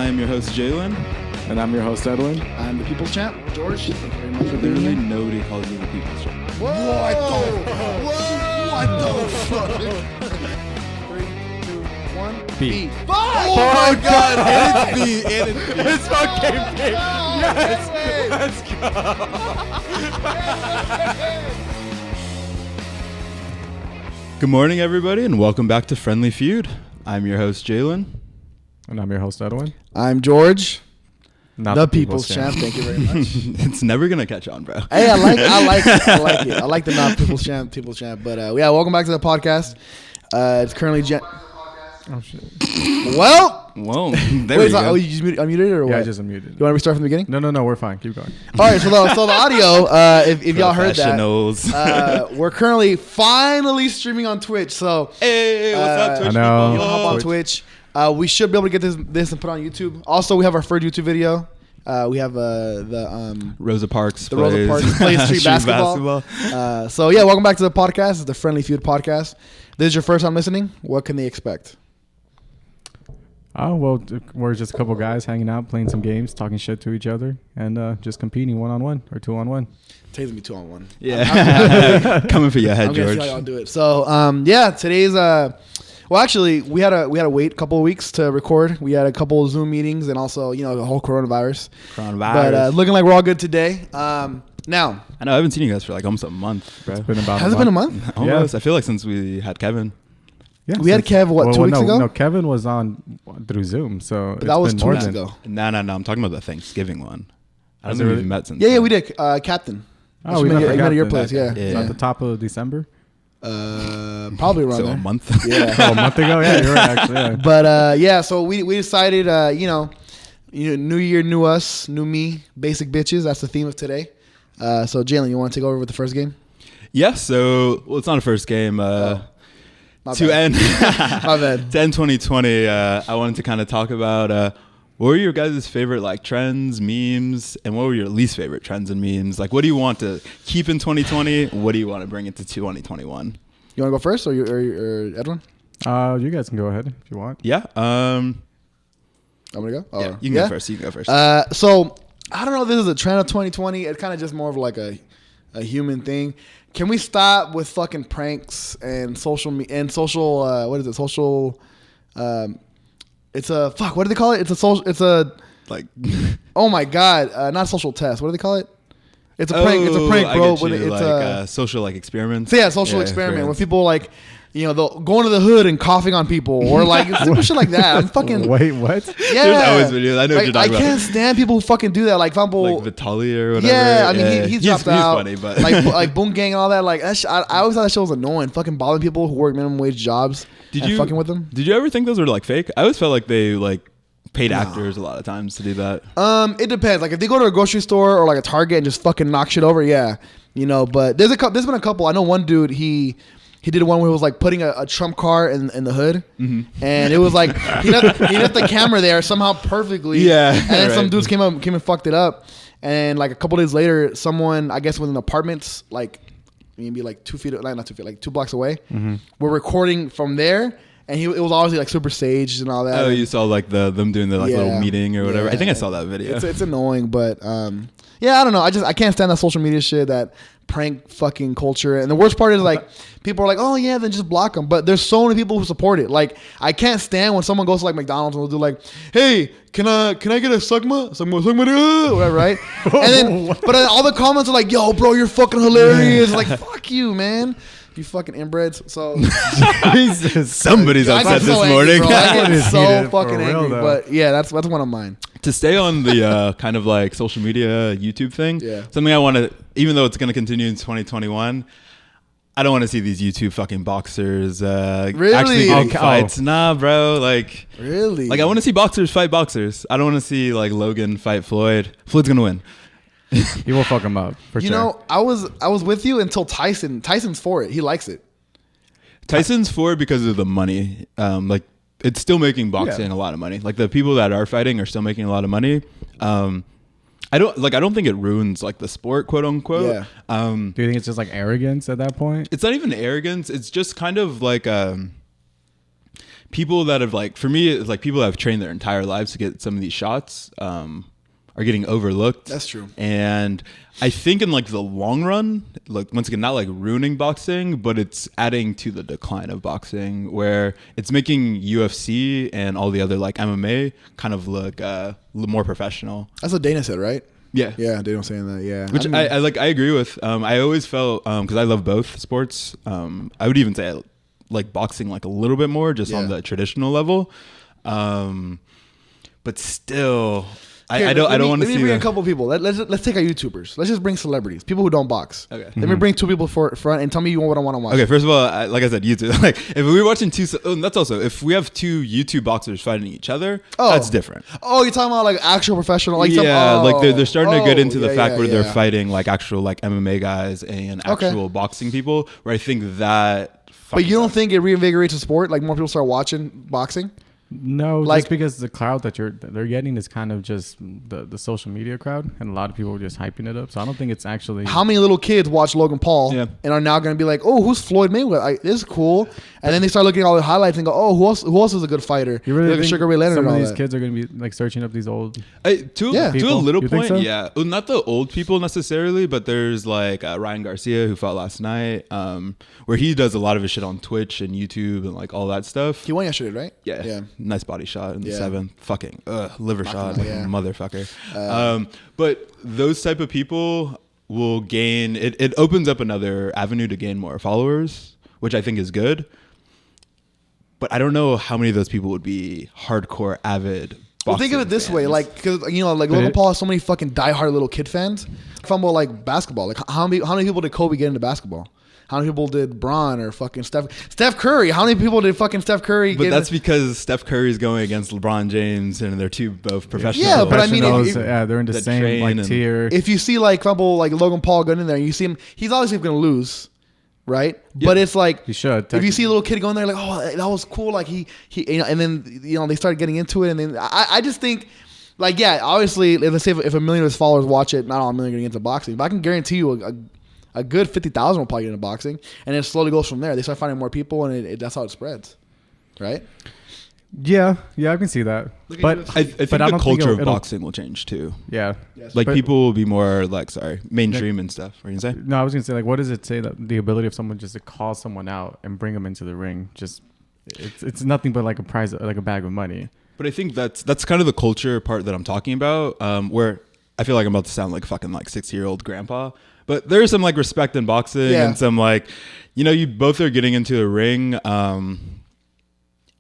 I am your host, Jalen. And I'm your host, Edwin. I'm the People's Champ, George. Thank you very much for being Literally here. nobody calls you the People's Champ. What the fuck? 3, 2, 1. B. Oh my God! And it's B. And it's B. It's fucking B. Yes! Let's go! Good morning, everybody, and welcome back to Friendly Feud. I'm your host, Jalen. And I'm your host, Edwin. I'm George, Not the People's Champ. Thank you very much. It's never going to catch on, bro. Hey, I like it. I like the not People's Champ. But yeah, welcome back to the podcast. It's currently Oh, shit. Well, Whoa, there wait, we go. oh, you just unmuted it or what? Yeah, I just unmuted. You want to restart from the beginning? No, we're fine. Keep going. All right, so the audio, if y'all heard that, Professionals. we're currently finally streaming on Twitch. So Hey, what's up, Twitch I know. you people? know, hop on Twitch. We should be able to get this and put on YouTube. Also, we have our first YouTube video. We have the Rosa Parks plays street basketball. So yeah, welcome back to the podcast. It's the Friendly Feud podcast. This is your first time listening. What can they expect? Oh, well, we're just a couple guys hanging out, playing some games, talking shit to each other, and just competing 1-on-1 or 2-on-1. Today's gonna be 2-on-1. Yeah, coming for your head, I'm gonna George. see how y'all do it. So yeah, today's well, actually, we had to wait a couple of weeks to record. We had a couple of Zoom meetings and also the whole coronavirus. But looking like we're all good today. Now I know I haven't seen you guys for like almost a month, bro. It's been about has it been a month? Almost. Yeah. I feel like since we had Kevin. Yeah, We had Kev, 2 weeks ago? No, Kevin was on through Zoom, so But that was 2 weeks than, ago. No. I'm talking about the Thanksgiving one. I don't Has it think really? we've met since. Yeah, then. we did. Captain. Oh, we met met at your Captain. place. Yeah. Yeah. At the top of December. Probably around So there. a month. Yeah. Oh, a month ago? Yeah, you're right, actually. Yeah. But yeah, so we decided, new year, new us, new me, basic bitches. That's the theme of today. So Jalen, you want to take over with the first game? Yeah. So it's not a first game. My To bad. end My bad. to end 2020, I wanted to kind of talk about what were your guys' favorite like trends, memes, and what were your least favorite trends and memes? Like, what do you want to keep in 2020? What do you want to bring into 2021? You want to go first, or Edwin? You guys can go ahead if you want. Yeah. I'm gonna go. Yeah. You can go first. You can go first. So I don't know if this is a trend of 2020. It's kind of just more of like a human thing. Can we stop with fucking pranks and social what is it? Social it's a fuck, what do they call it? It's a like, oh my God, not social test. What do they call it? It's a prank. It's a prank, bro. I get you, It's like social like experiments. so yeah, social experiment when people like, they'll go into the hood and coughing on people or like stupid shit like that. I'm fucking Wait, what? yeah. There's always videos. I know what you're talking I about. can't stand people who fucking do that. Like, for example, Like Vitaly or whatever. yeah, I mean, he's dropped out. He's funny, but like Boom Gang and all that. Like, I always thought that shit was annoying. Fucking bothering people who work minimum wage jobs. Fucking with them? Did you ever think those were like fake? I always felt like they like paid actors a lot of times to do that. It depends. Like, if they go to a grocery store or like a Target and just fucking knock shit over, yeah, But there's been a couple. I know one dude. He did one where he was like putting a Trump car in the hood, and it was like he left the camera there somehow perfectly. Yeah, and then right. some dudes came and fucked it up, and like a couple days later, someone I guess within apartments like maybe like 2 feet, not 2 feet, like 2 blocks away, were recording from there, and it was obviously like super staged and all that. Oh, you saw like them doing the like little meeting or whatever. Yeah. I think I saw that video. It's annoying, but yeah, I don't know. I can't stand that social media shit, that prank fucking culture. And the worst part is like people are like, oh yeah, then just block them. But there's so many people who support it. Like, I can't stand when someone goes to like McDonald's and they'll do like, hey, can I get a Sugma, whatever, right? But then all the comments are like, yo, bro, you're fucking hilarious. Like, fuck you, man. You fucking inbreds. So Jesus. Somebody's I upset get this so morning. angry, bro. I get Heated so for fucking real, angry. though. But yeah, that's one of mine. To stay on the kind of like social media YouTube thing, something I want to, even though it's going to continue in 2021, I don't want to see these YouTube fucking boxers Really? actually getting Okay. fights. Nah, bro. Like, Really? I want to see boxers fight boxers. I don't want to see like Logan fight Floyd. Floyd's going to win. He will fuck him up for sure. I was with you until Tyson. Tyson's for it. He likes it. Tyson's for it because of the money. Like, it's still making boxing a lot of money. Like, the people that are fighting are still making a lot of money. I don't think it ruins like the sport, quote unquote. Yeah. Do you think it's just like arrogance at that point? It's not even arrogance. It's just kind of like people that have like, for me, it's like people that have trained their entire lives to get some of these shots are getting overlooked. That's true. And I think in like the long run, like once again, not like ruining boxing, but it's adding to the decline of boxing, where it's making UFC and all the other like MMA kind of look more professional. That's what Dana said, right? Yeah. Yeah, Dana saying that. Yeah. Which I like. I agree with. I always felt because I love both sports. I would even say I like boxing like a little bit more, just on the traditional level. But still. I don't want to see. Let me bring a couple people. Let's take our YouTubers. Let's just bring celebrities, people who don't box. Okay. Let me bring two people front and tell me what I want to watch. Okay. First of all, like I said, YouTube. Like if we were watching that's also if we have two YouTube boxers fighting each other, that's different. Oh, you're talking about like actual professional, like like they're starting to get into the fact where they're yeah. fighting like actual like MMA guys and actual boxing people. Where I think that. But you don't think it reinvigorates the sport? Like more people start watching boxing? No, Like- just because the crowd that they're getting is kind of just the social media crowd, and a lot of people are just hyping it up. So I don't think it's actually. How many little kids watch Logan Paul Yeah. and are now going to be like, oh, who's Floyd Mayweather? This is cool. And then they start looking at all the highlights and go, oh, who else is a good fighter? You really like think Sugar Ray Leonard some and of all these that. kids are going to be like searching up these old? To a little You think point, so? yeah. Well, not the old people necessarily, but there's like Ryan Garcia who fought last night, where he does a lot of his shit on Twitch and YouTube and like all that stuff. He won yesterday, right? Yeah. Nice body shot in the Yeah. 7th. Fucking liver shot, like yeah. a motherfucker. But those type of people will gain. It opens up another avenue to gain more followers, which I think is good. But I don't know how many of those people would be hardcore avid. Well, think of it this way, like, because like Logan Paul has so many fucking diehard little kid fans. If I'm about like basketball, like how many people did Kobe get into basketball? How many people did Bron or fucking Steph Curry? How many people did fucking Steph Curry But get that's because Steph Curry's going against LeBron James, and they're both professionals. Yeah, but I mean, Professionals, they're in the that same train like and- tier. if you see like, for example, like Logan Paul going in there, and you see him, he's obviously going to lose, right? Yeah. But it's like He should, If you see a little kid going there, like, oh, that was cool, like he and then they started getting into it, and then I just think. Like, yeah, obviously, let's say if a million of his followers watch it, not all a million getting into boxing, but I can guarantee you a good 50,000 will probably get into boxing, and it slowly goes from there. They start finding more people, and that's how it spreads, right? Yeah, I can see that. But I think but I the don't culture think of boxing will change too. Yeah. Like But- people will be more like mainstream and stuff. What are you gonna say? No, I was gonna say, like, what does it say that the ability of someone just to call someone out and bring them into the ring, just it's nothing but like a prize, like a bag of money. But I think that's kind of the culture part that I'm talking about, where I feel like I'm about to sound like a fucking like 60-year-old grandpa. But there's some like respect in boxing and some like, you both are getting into a ring,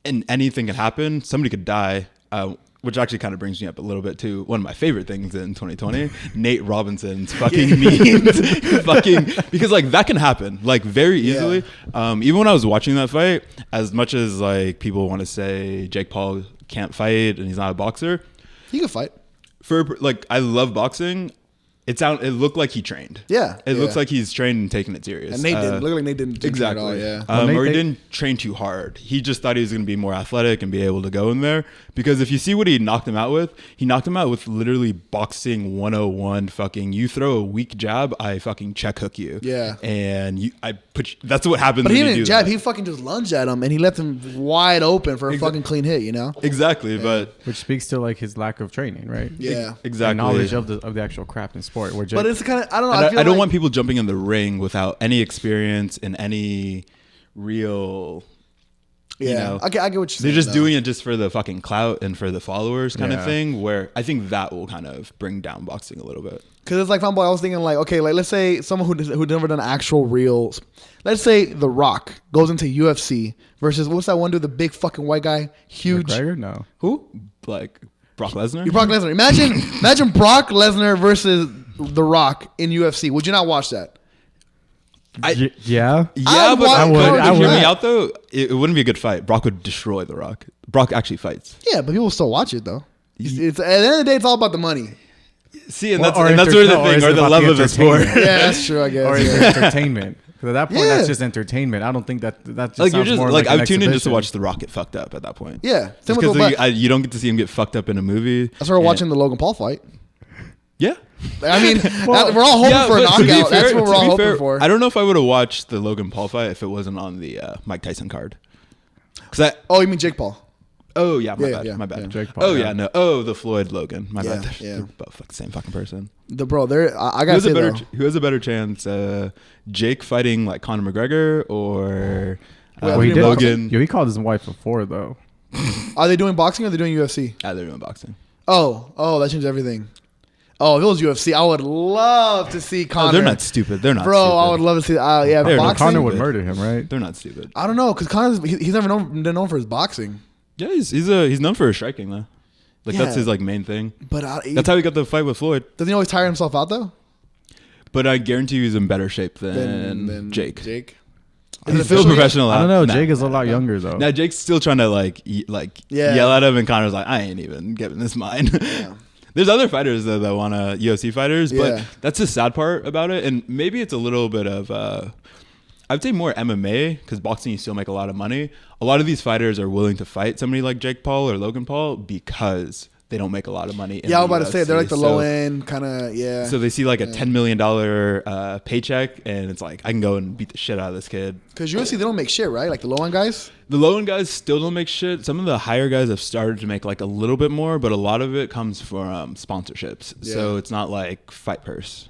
and anything can happen. Somebody could die, which actually kind of brings me up a little bit to one of my favorite things in 2020, Nate Robinson's fucking memes, because like that can happen like very easily. Even when I was watching that fight, as much as like people want to say Jake Paul can't fight and he's not a boxer, He can fight. for like I love boxing. It looked like he trained. Yeah, It looks yeah. like he's trained and taking it serious. And Nate didn't. Look like Nate didn't. Exactly. At all, yeah. Well, Or he Nate- didn't train too hard. He just thought he was going to be more athletic and be able to go in there. Because if you see what he knocked him out with, literally boxing 101 fucking, you throw a weak jab, I fucking check hook you. Yeah. And that's what happens But when he you didn't do jab. that. He fucking just lunged at him, and he left him wide open for a fucking clean hit. Exactly. But Which speaks to like his lack of training, right? Yeah. exactly. And knowledge of the actual craft and sport. Where Jake, But it's kind of I don't know. And I, feel I don't like- want people jumping in the ring without any experience and any real. Yeah. I get what you're saying. They're just though. doing it just for the fucking clout and for the followers kind of Yeah. thing, where I think that will kind of bring down boxing a little bit. Because it's like, I was thinking like, okay, like let's say someone who never done actual real, let's say The Rock goes into UFC versus what's that one dude, the big fucking white guy, huge. McGregor? No. Who? Like Brock Lesnar? Brock Lesnar. Imagine Brock Lesnar versus The Rock in UFC. Would you not watch that? I- Yeah. Yeah, I but would. hear me Yeah. out though. It wouldn't be a good fight. Brock would destroy The Rock. Brock actually fights. Yeah, but people still watch it though. It's at the end of the day, it's all about the money. See, and Well, that's sort of the or thing, is or it the about love the of the sport. entertainment? Yeah, that's true. I guess. Or is yeah. it entertainment? Because at that point, Yeah. that's just entertainment. I don't think that just Like you're sounds just more like an I've tuned in just to exhibition. watch The Rock get fucked up at that point. Yeah, same Just with because the, you don't get to see him get fucked up in a movie. I started And- watching the Logan Paul fight. Yeah. I mean, we're all hoping for a but to be knockout. fair- That's what we're to all be hoping fair, for. I don't know if I would have watched the Logan Paul fight if it wasn't on the Mike Tyson card. Oh, you mean Jake Paul? Oh yeah, my Yeah, bad. yeah, My bad. yeah. Jake Paul, Oh yeah. yeah, no. Oh, the Floyd Logan. My Yeah, bad. yeah. They're both like the same fucking person. I gotta Who has say a better? though, Who has a better chance? Jake fighting like Conor McGregor or Well, Well, he did. Logan? Yo, he called his wife before though. are they doing boxing or are they doing UFC? They're doing boxing. Oh, that changed everything. Oh, if it was UFC, I would love to see Conor. Oh, they're not stupid. They're not. Bro, stupid. I would love to see. Yeah, They're not. boxing. Connor would Stupid. murder him, right? They're not stupid. I don't know because Connor's he's never been known for his boxing. Yeah, he's known for his striking though. Like Yeah. that's his like main thing. But That's how he got the fight with Floyd. doesn't he always tire himself out though? But I guarantee you he's in better shape than Than Jake. Jake. He's Is it still official yet? professional. I don't know. Nah, Jake is a nah, lot nah. younger though. Now Jake's still trying to Yeah. yell at him, and Connor's like, I ain't even giving this mine. Yeah. There's other fighters though that want to UFC fighters, but Yeah. that's the sad part about it. And maybe it's a little bit of I'd say more MMA because boxing you still make a lot of money. A lot of these fighters are willing to fight somebody like Jake Paul or Logan Paul because they don't make a lot of money. Yeah, I was the about to say they're like the UFC. low end kind of. Yeah. So they see like a $10 million paycheck, and it's like I can go and beat the shit out of this kid. Because UFC, they don't make shit, right? Like the low end guys. The low end guys still don't make shit. Some of the higher guys have started to make like a little bit more, but a lot of it comes from sponsorships. So Yeah. it's not like fight purse,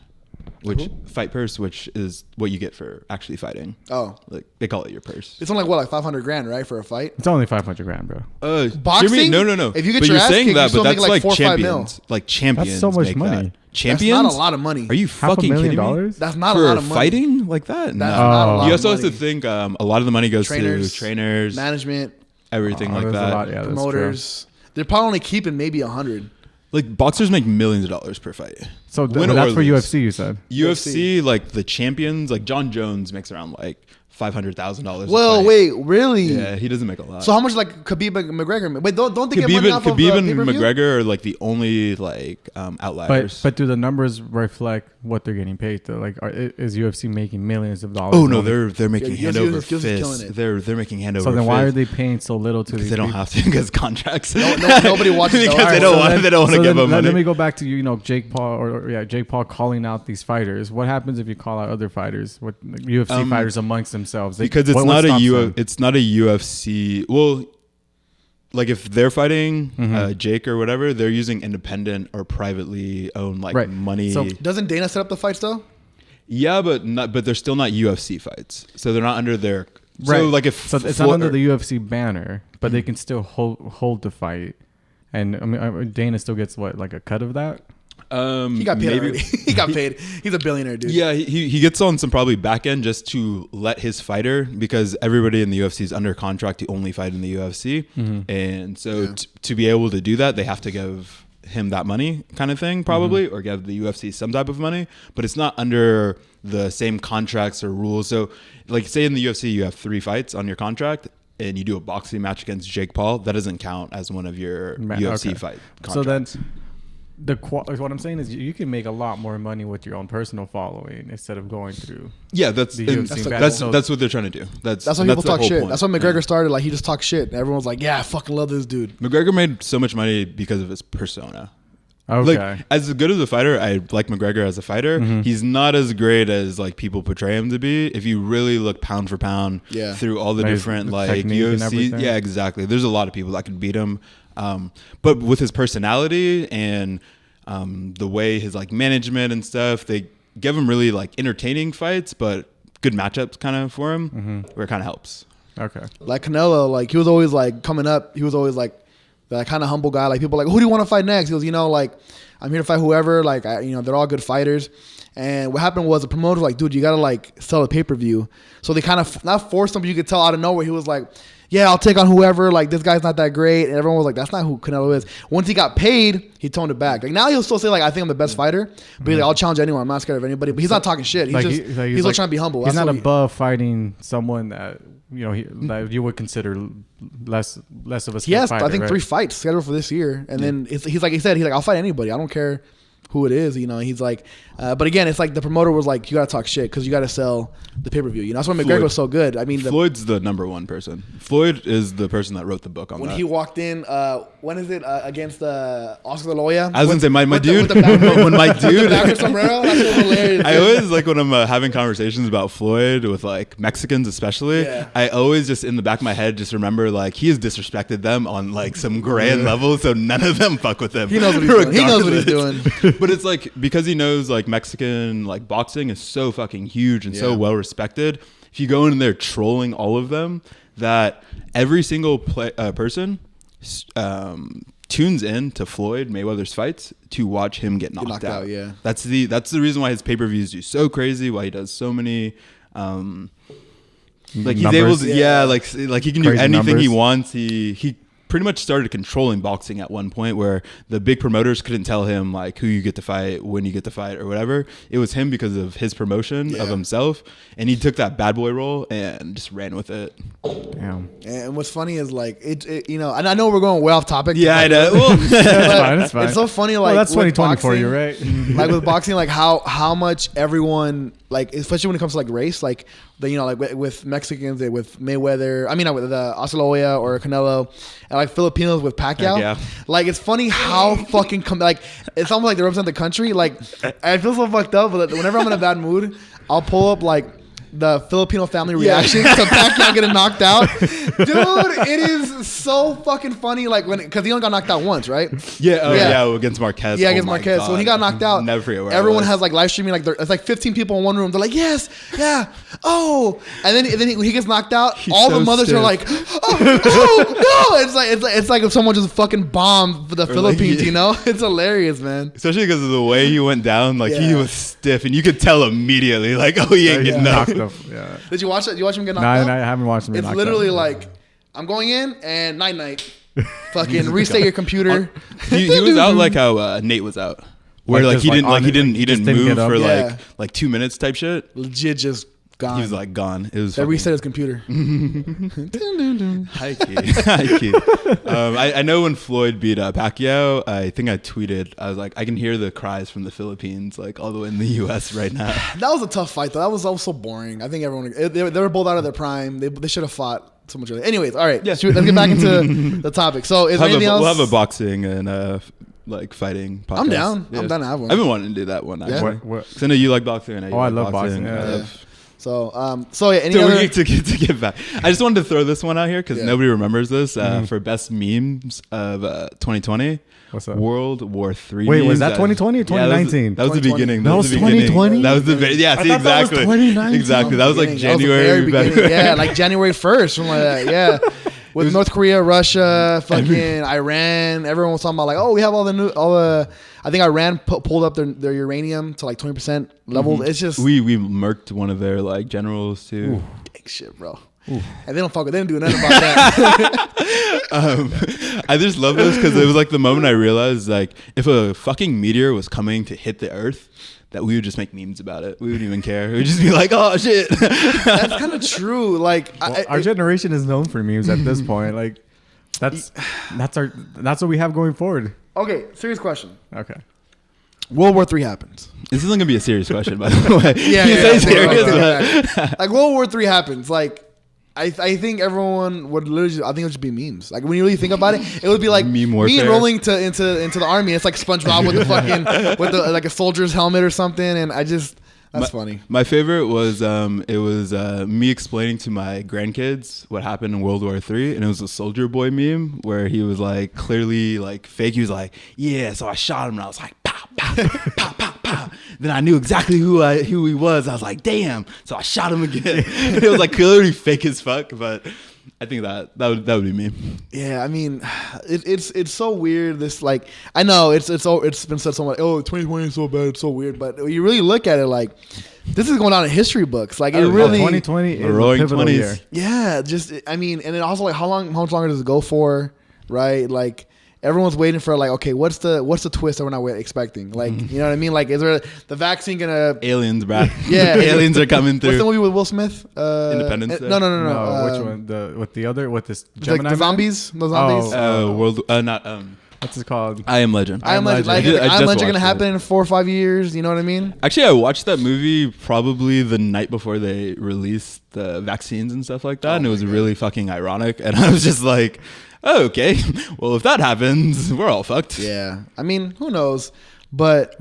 which is what you get for actually fighting. Oh, Like they call it your purse. it's only like what, like $500,000, right, for a fight? It's only $500,000, bro. Boxing? No. If you get but your you're ass saying kicked, that, you still but make that's like like 4 or 5 mil. champions. Like champions. That's so much make money. that. Champions. That's not a lot of money. Are you fucking kidding me? That's not For a lot of money. fighting like that? That's No. not a lot You of also have money. to think a lot of the money goes to trainers, management, everything like there's that. a lot, yeah, that's true. promoters. They're probably only keeping maybe 100. Like boxers make millions of dollars per fight. So Win but that's or for lose. UFC, you said. UFC, like the champions, like John Jones makes around like $500,000. Well, wait, really? Yeah, he doesn't make a lot. So how much like Khabib and McGregor? Wait, don't they get Khabib money and, off of Khabib and pay-per-view? McGregor are like the only like outliers. But do the numbers reflect what they're getting paid though? Like, is UFC making millions of dollars? oh no, only? they're making Yeah, hand UFC over is killing fist. it. They're making hand over So fist. then why are they paying so little to Because these they don't people? have to because contracts. Nobody watches because those. they don't want then- they don't want to so give then them let money. me go back to Jake Paul or Jake Paul calling out these fighters. What happens if you call out other fighters, what like, UFC fighters amongst themselves? Because it's not a UFC. Well, like if they're fighting Jake or whatever, they're using independent or privately owned like Right. money. So- Doesn't Dana set up the fights though? Yeah, but they're still not UFC fights, so they're not under their. Right. So like if it's not under the UFC banner, but they can still hold the fight, and I mean Dana still gets what, like a cut of that. He got paid already. He got paid. He's a billionaire, dude. Yeah, he gets on some probably back end just to let his fighter, because everybody in the UFC is under contract to only fight in the UFC, and so to be able to do that, they have to give him that money kind of thing probably, or give the UFC some type of money, but it's not under the same contracts or rules. So like say in the UFC you have 3 fights on your contract and you do a boxing match against Jake Paul, that doesn't count as one of your UFC fight contracts. So then what I'm saying is you can make a lot more money with your own personal following instead of going through. Yeah, that's The and UFC that's what they're trying to do. That's That's why people the talk whole shit. point. That's why McGregor Yeah. started. Like he just talks shit. And everyone's like, "Yeah, I fucking love this dude." McGregor made so much money because of his persona. Okay. Like as good as a fighter, I like McGregor as a fighter. He's not as great as like people portray him to be. If you really look pound for pound through all the Like, different the like technique and UFC, everything. yeah, exactly. There's a lot of people that can beat him, but with his personality and the way his like management and stuff, they give him really like entertaining fights, but good matchups kind of for him, where it kind of helps. Okay. Like Canelo, like he was always like coming up. He was always like that kind of humble guy. Like people are like, who do you want to fight next? He goes, like I'm here to fight whoever. Like they're all good fighters. And what happened was the promoter was like, dude, you gotta like sell a pay-per-view. So they kind of not forced him, but you could tell out of nowhere he was like, yeah, I'll take on whoever. Like this guy's not that great. And everyone was like, that's not who Canelo is. Once he got paid, he toned it back. Like now he'll still say like, I think I'm the best fighter. But he's like, I'll challenge anyone. I'm not scared of anybody. But he's not talking shit. He's Like, just he's he's like trying to be humble. He's That's not what above fighting someone that that you would consider less of a He skilled has, fighter, I think, right? 3 fights scheduled for this year. And then he's like he said, he's like, I'll fight anybody. I don't care who it is. You know, he's like, but again, it's like the promoter was like, you got to talk shit because you got to sell the pay-per-view. You know, that's why McGregor was so good. I mean, Floyd's the number one person. Floyd is the person that wrote the book on when that. he walked in, when is it against Oscar De La Hoya? I was gonna say my dude. When my dude, sombrero, that's so hilarious. I always like when I'm having conversations about Floyd with like Mexicans, especially. Yeah. I always just in the back of my head just remember like he has disrespected them on like some grand level, so none of them fuck with him. He knows what he's doing. He knows what he's doing. But it's like because he knows like Mexican like boxing is so fucking huge and so well respected. If you go in there trolling all of them, that every single person tunes in to Floyd Mayweather's fights to watch him get knocked out. Yeah, that's the reason why his pay-per-views do so crazy. Why he does so many. Like he's able to, like he can do anything he wants. He pretty much started controlling boxing at one point where the big promoters couldn't tell him like who you get to fight, when you get to fight, or whatever. It was him because of his promotion of himself, and he took that bad boy role and just ran with it. Damn. And what's funny is like it you know, and I know we're going way off topic. Yeah, I know. Well, it's fine. It's so funny. Like that's 2020 boxing, for you, right? Like with boxing, like how much everyone like, especially when it comes to like race, like the you know like with Mexicans, with Mayweather. I mean, with the Oscar De La Hoya or Canelo, and like Filipinos with Pacquiao. Like it's funny how fucking like it's almost like they represent the country. Like I feel so fucked up, but whenever I'm in a bad mood, I'll pull up like the Filipino family reaction to Pacquiao getting knocked out. Dude, it is so fucking funny. Like because he only got knocked out once, right? Yeah, against Marquez. Yeah, against Marquez. God. So when he got knocked out, never forget where everyone has like live streaming. Like it's like 15 people in one room. They're like, yes, yeah, oh, and then when he gets knocked out, all the mothers are like, oh no! It's like if someone just fucking bombed the Philippines. You know, it's hilarious, man. Especially because of the way he went down. Like he was stiff, and you could tell immediately. Like, oh, he ain't getting knocked. Yeah. Did you watch it? Did you watch him get knocked out? No, I haven't watched him. It's literally like, I'm going in and night. Fucking reset your computer. He was out like how Nate was out, where like he didn't move for like 2 minutes type shit. Legit just gone. He was like gone. It was. They reset his computer. High key. I know when Floyd beat Pacquiao, I think I tweeted. I was like, I can hear the cries from the Philippines, like all the way in the U.S. right now. That was a tough fight, though. That was so boring. I think everyone they were both out of their prime. They should have fought so much earlier. Anyways, all right. Yeah. Let's get back into the topic. So, is there anything else? We'll have a boxing and like fighting podcast. I'm down. Yeah. I'm down to have one. I've been wanting to do that one actually. Because I know you like boxing. And I love boxing. Yeah. So yeah. To get back, I just wanted to throw this one out here because nobody remembers this for best memes of 2020. What's up? World War III. Wait, was that 2020 or 2019? That was the beginning. That was 2020. That was the exactly. That was 2019. Exactly. That was like January. Yeah, like January 1st, something like that. Yeah. With North Korea, Russia, fucking Iran, everyone was talking about like, oh, we have all the. I think Iran pulled up their uranium to like 20% levels. Mm-hmm. It's just we murked one of their like generals too. Ooh, big shit, bro. Ooh. And they don't fuck with. They didn't do nothing about that. I just love this because it was like the moment I realized like if a fucking meteor was coming to hit the Earth, that we would just make memes about it. We wouldn't even care. We'd just be like, oh shit. That's kind of true. Like our generation is known for memes at this point. Like that's what we have going forward. Okay, serious question. Okay. World War III happens. This isn't gonna be a serious question, by the way. Yeah. Serious. Like World War III happens. Like I think everyone would literally. I think it would just be memes. Like when you really think about it, it would be like me rolling into the army. It's like SpongeBob with the fucking with the like a soldier's helmet or something. And I just that's funny. My favorite was it was me explaining to my grandkids what happened in World War III, and it was a Soldier Boy meme where he was like clearly like fake. He was like, yeah, so I shot him, and I was like, pow, pow, pow, pow, pow. Then I knew exactly who he was. I was like, damn. So I shot him again. It was like clearly fake as fuck, but I think that would be me. Yeah, I mean, it's so weird. This like I know it's been said so much. Oh, 2020 is so bad. It's so weird. But when you really look at it, like this is going down in history books. Like it really 2020 is a pivotal year. Yeah, just I mean, and then also like how much longer does it go for? Right, like. Everyone's waiting for like, okay, what's the twist that we're not expecting? Like, you know what I mean? Like, is there the vaccine gonna aliens, bro? Yeah, aliens are coming through. What's the movie with Will Smith? Independence Day? No. Which one? With this Gemini like the zombies? The zombies? What's it called? I Am Legend. I Am Legend. Like, I I Am just Legend gonna watched happen it. in 4 or 5 years. You know what I mean? Actually, I watched that movie probably the night before they released the vaccines and stuff like that, and it was really fucking ironic. And I was just like, oh, okay, well, if that happens, we're all fucked. Yeah. I mean, who knows? But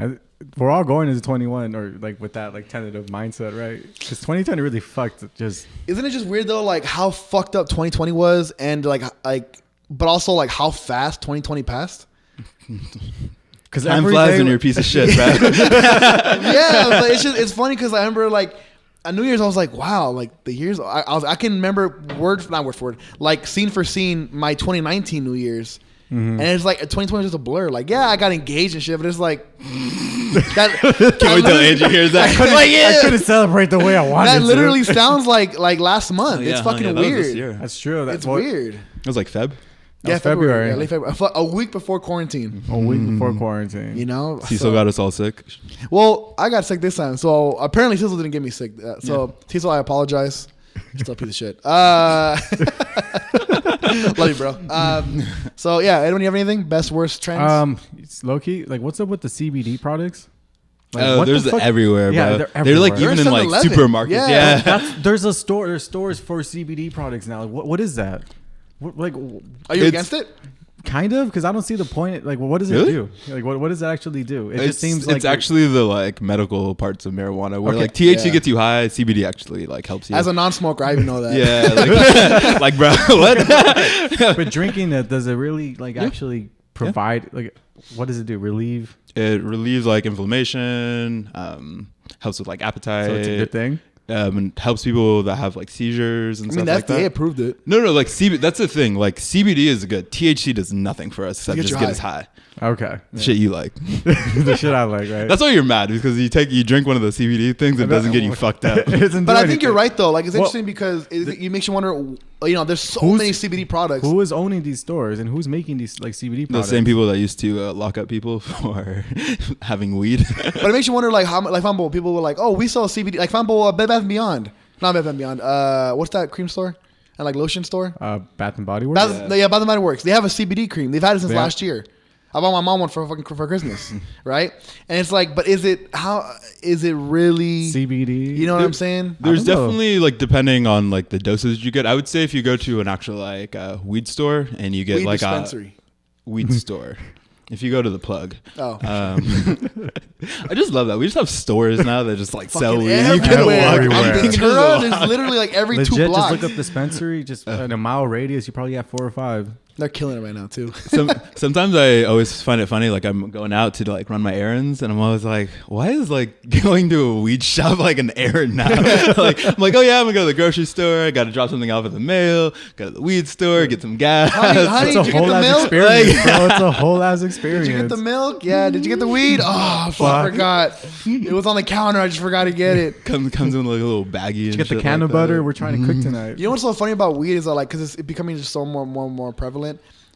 We're all going into 21 or like with that like tentative mindset, right? Because 2020 really fucked. Just isn't it just weird though, like how fucked up 2020 was, and like, but also like how fast 2020 passed. because Time flies when you're a piece of shit, bro. Yeah, but it's funny because I remember like on New Year's I was like, wow, like the years I can remember not word for word, like scene for scene my 2019 New Year's. And it's like 2020 is just a blur. Like, yeah, I got engaged and shit, but it's like that. Can't wait till Andrew hears that. I couldn't celebrate the way I wanted That to. literally sounds like last month. It's fucking that was this weird. year. That's true. It's weird. It was like Feb. Yeah, was February. Yeah, late February. A week before quarantine. A week before quarantine. You know, Cecil got us all sick. Well, I got sick this time, so apparently Cecil didn't get me sick. Cecil, I apologize. You're still a piece of shit. Love you, bro. So yeah, Edwin, you have anything? Best, worst trends? It's low key. Like, what's up with the CBD products? Like, Oh, what the there's fuck? everywhere, Yeah, bro. they're They're like everywhere. even in like 7-Eleven. supermarkets. Yeah. Yeah. There's stores for CBD products now. Like, what is that? Like, Are you it's- against it? kind of, because I don't see the point. Like, what does it Really? do? Like, what does it actually do? It It's, just seems like it's actually the like medical parts of marijuana where Okay. like THC Yeah. gets you high, CBD actually like helps you. As a non-smoker, I even know that. yeah, like bro, what? But drinking it, does it really like actually provide like what does it do? Relieve? It relieves like inflammation, helps with like appetite. So it's a good thing. And helps people that have like seizures and I mean, stuff the like FDA that. approved it. No, like CBD. That's the thing. Like CBD is good. THC does nothing for us except get just you get high. us high. Okay. The shit you like. The shit I like, right? That's why you're mad because you drink one of the CBD things, it doesn't get you fucked up. It doesn't But do I think you're anything. right though. Like it's Well, interesting because it makes you wonder. You know, there's so Who's- many CBD products. Who is owning these stores and who's making these like CBD The products? same people that used to lock up people for having weed. But it makes you wonder, like how, like for example, people were like, "Oh, we sell CBD." Like for example, Bed Bath & Beyond, not Bed Bath & Beyond. What's that cream store and like lotion store? Bath and Body Works. Bath and Body Works. They have a CBD cream. They've had it since Yeah. last year. I bought my mom one for Christmas, right? And it's like, but is it really CBD. You know what I'm saying? There's don't know. definitely like depending on like the dosage you get. I would say if you go to an actual like weed store and you get Weed like dispensary. a weed store. If you go to the plug. Oh. I just love that. We just have stores now that just like sell Fucking weed. You can everywhere. walk everywhere. I'm around. Ventura, there's literally like every Legit, 2 just blocks. look up dispensary. Just in a mile radius, you probably have 4 or 5. They're killing it right now too. Sometimes I always find it funny. Like I'm going out to like run my errands, and I'm always like, "Why is like going to a weed shop like an errand now?" Like I'm like, "Oh yeah, I'm gonna go to the grocery store. I got to drop something off at the mail. Go to the weed store, get some gas." Honey, It's did a you get whole the ass milk? experience, bro. It's a whole ass experience. Did you get the milk? Yeah. Did you get the weed? Oh, fuck, I Fuck. forgot. It was on the counter. I just forgot to get it. comes in like a little baggie. Did you get the can of butter? We're trying to cook tonight. You know what's so funny about weed is that like because it's becoming just so more prevalent.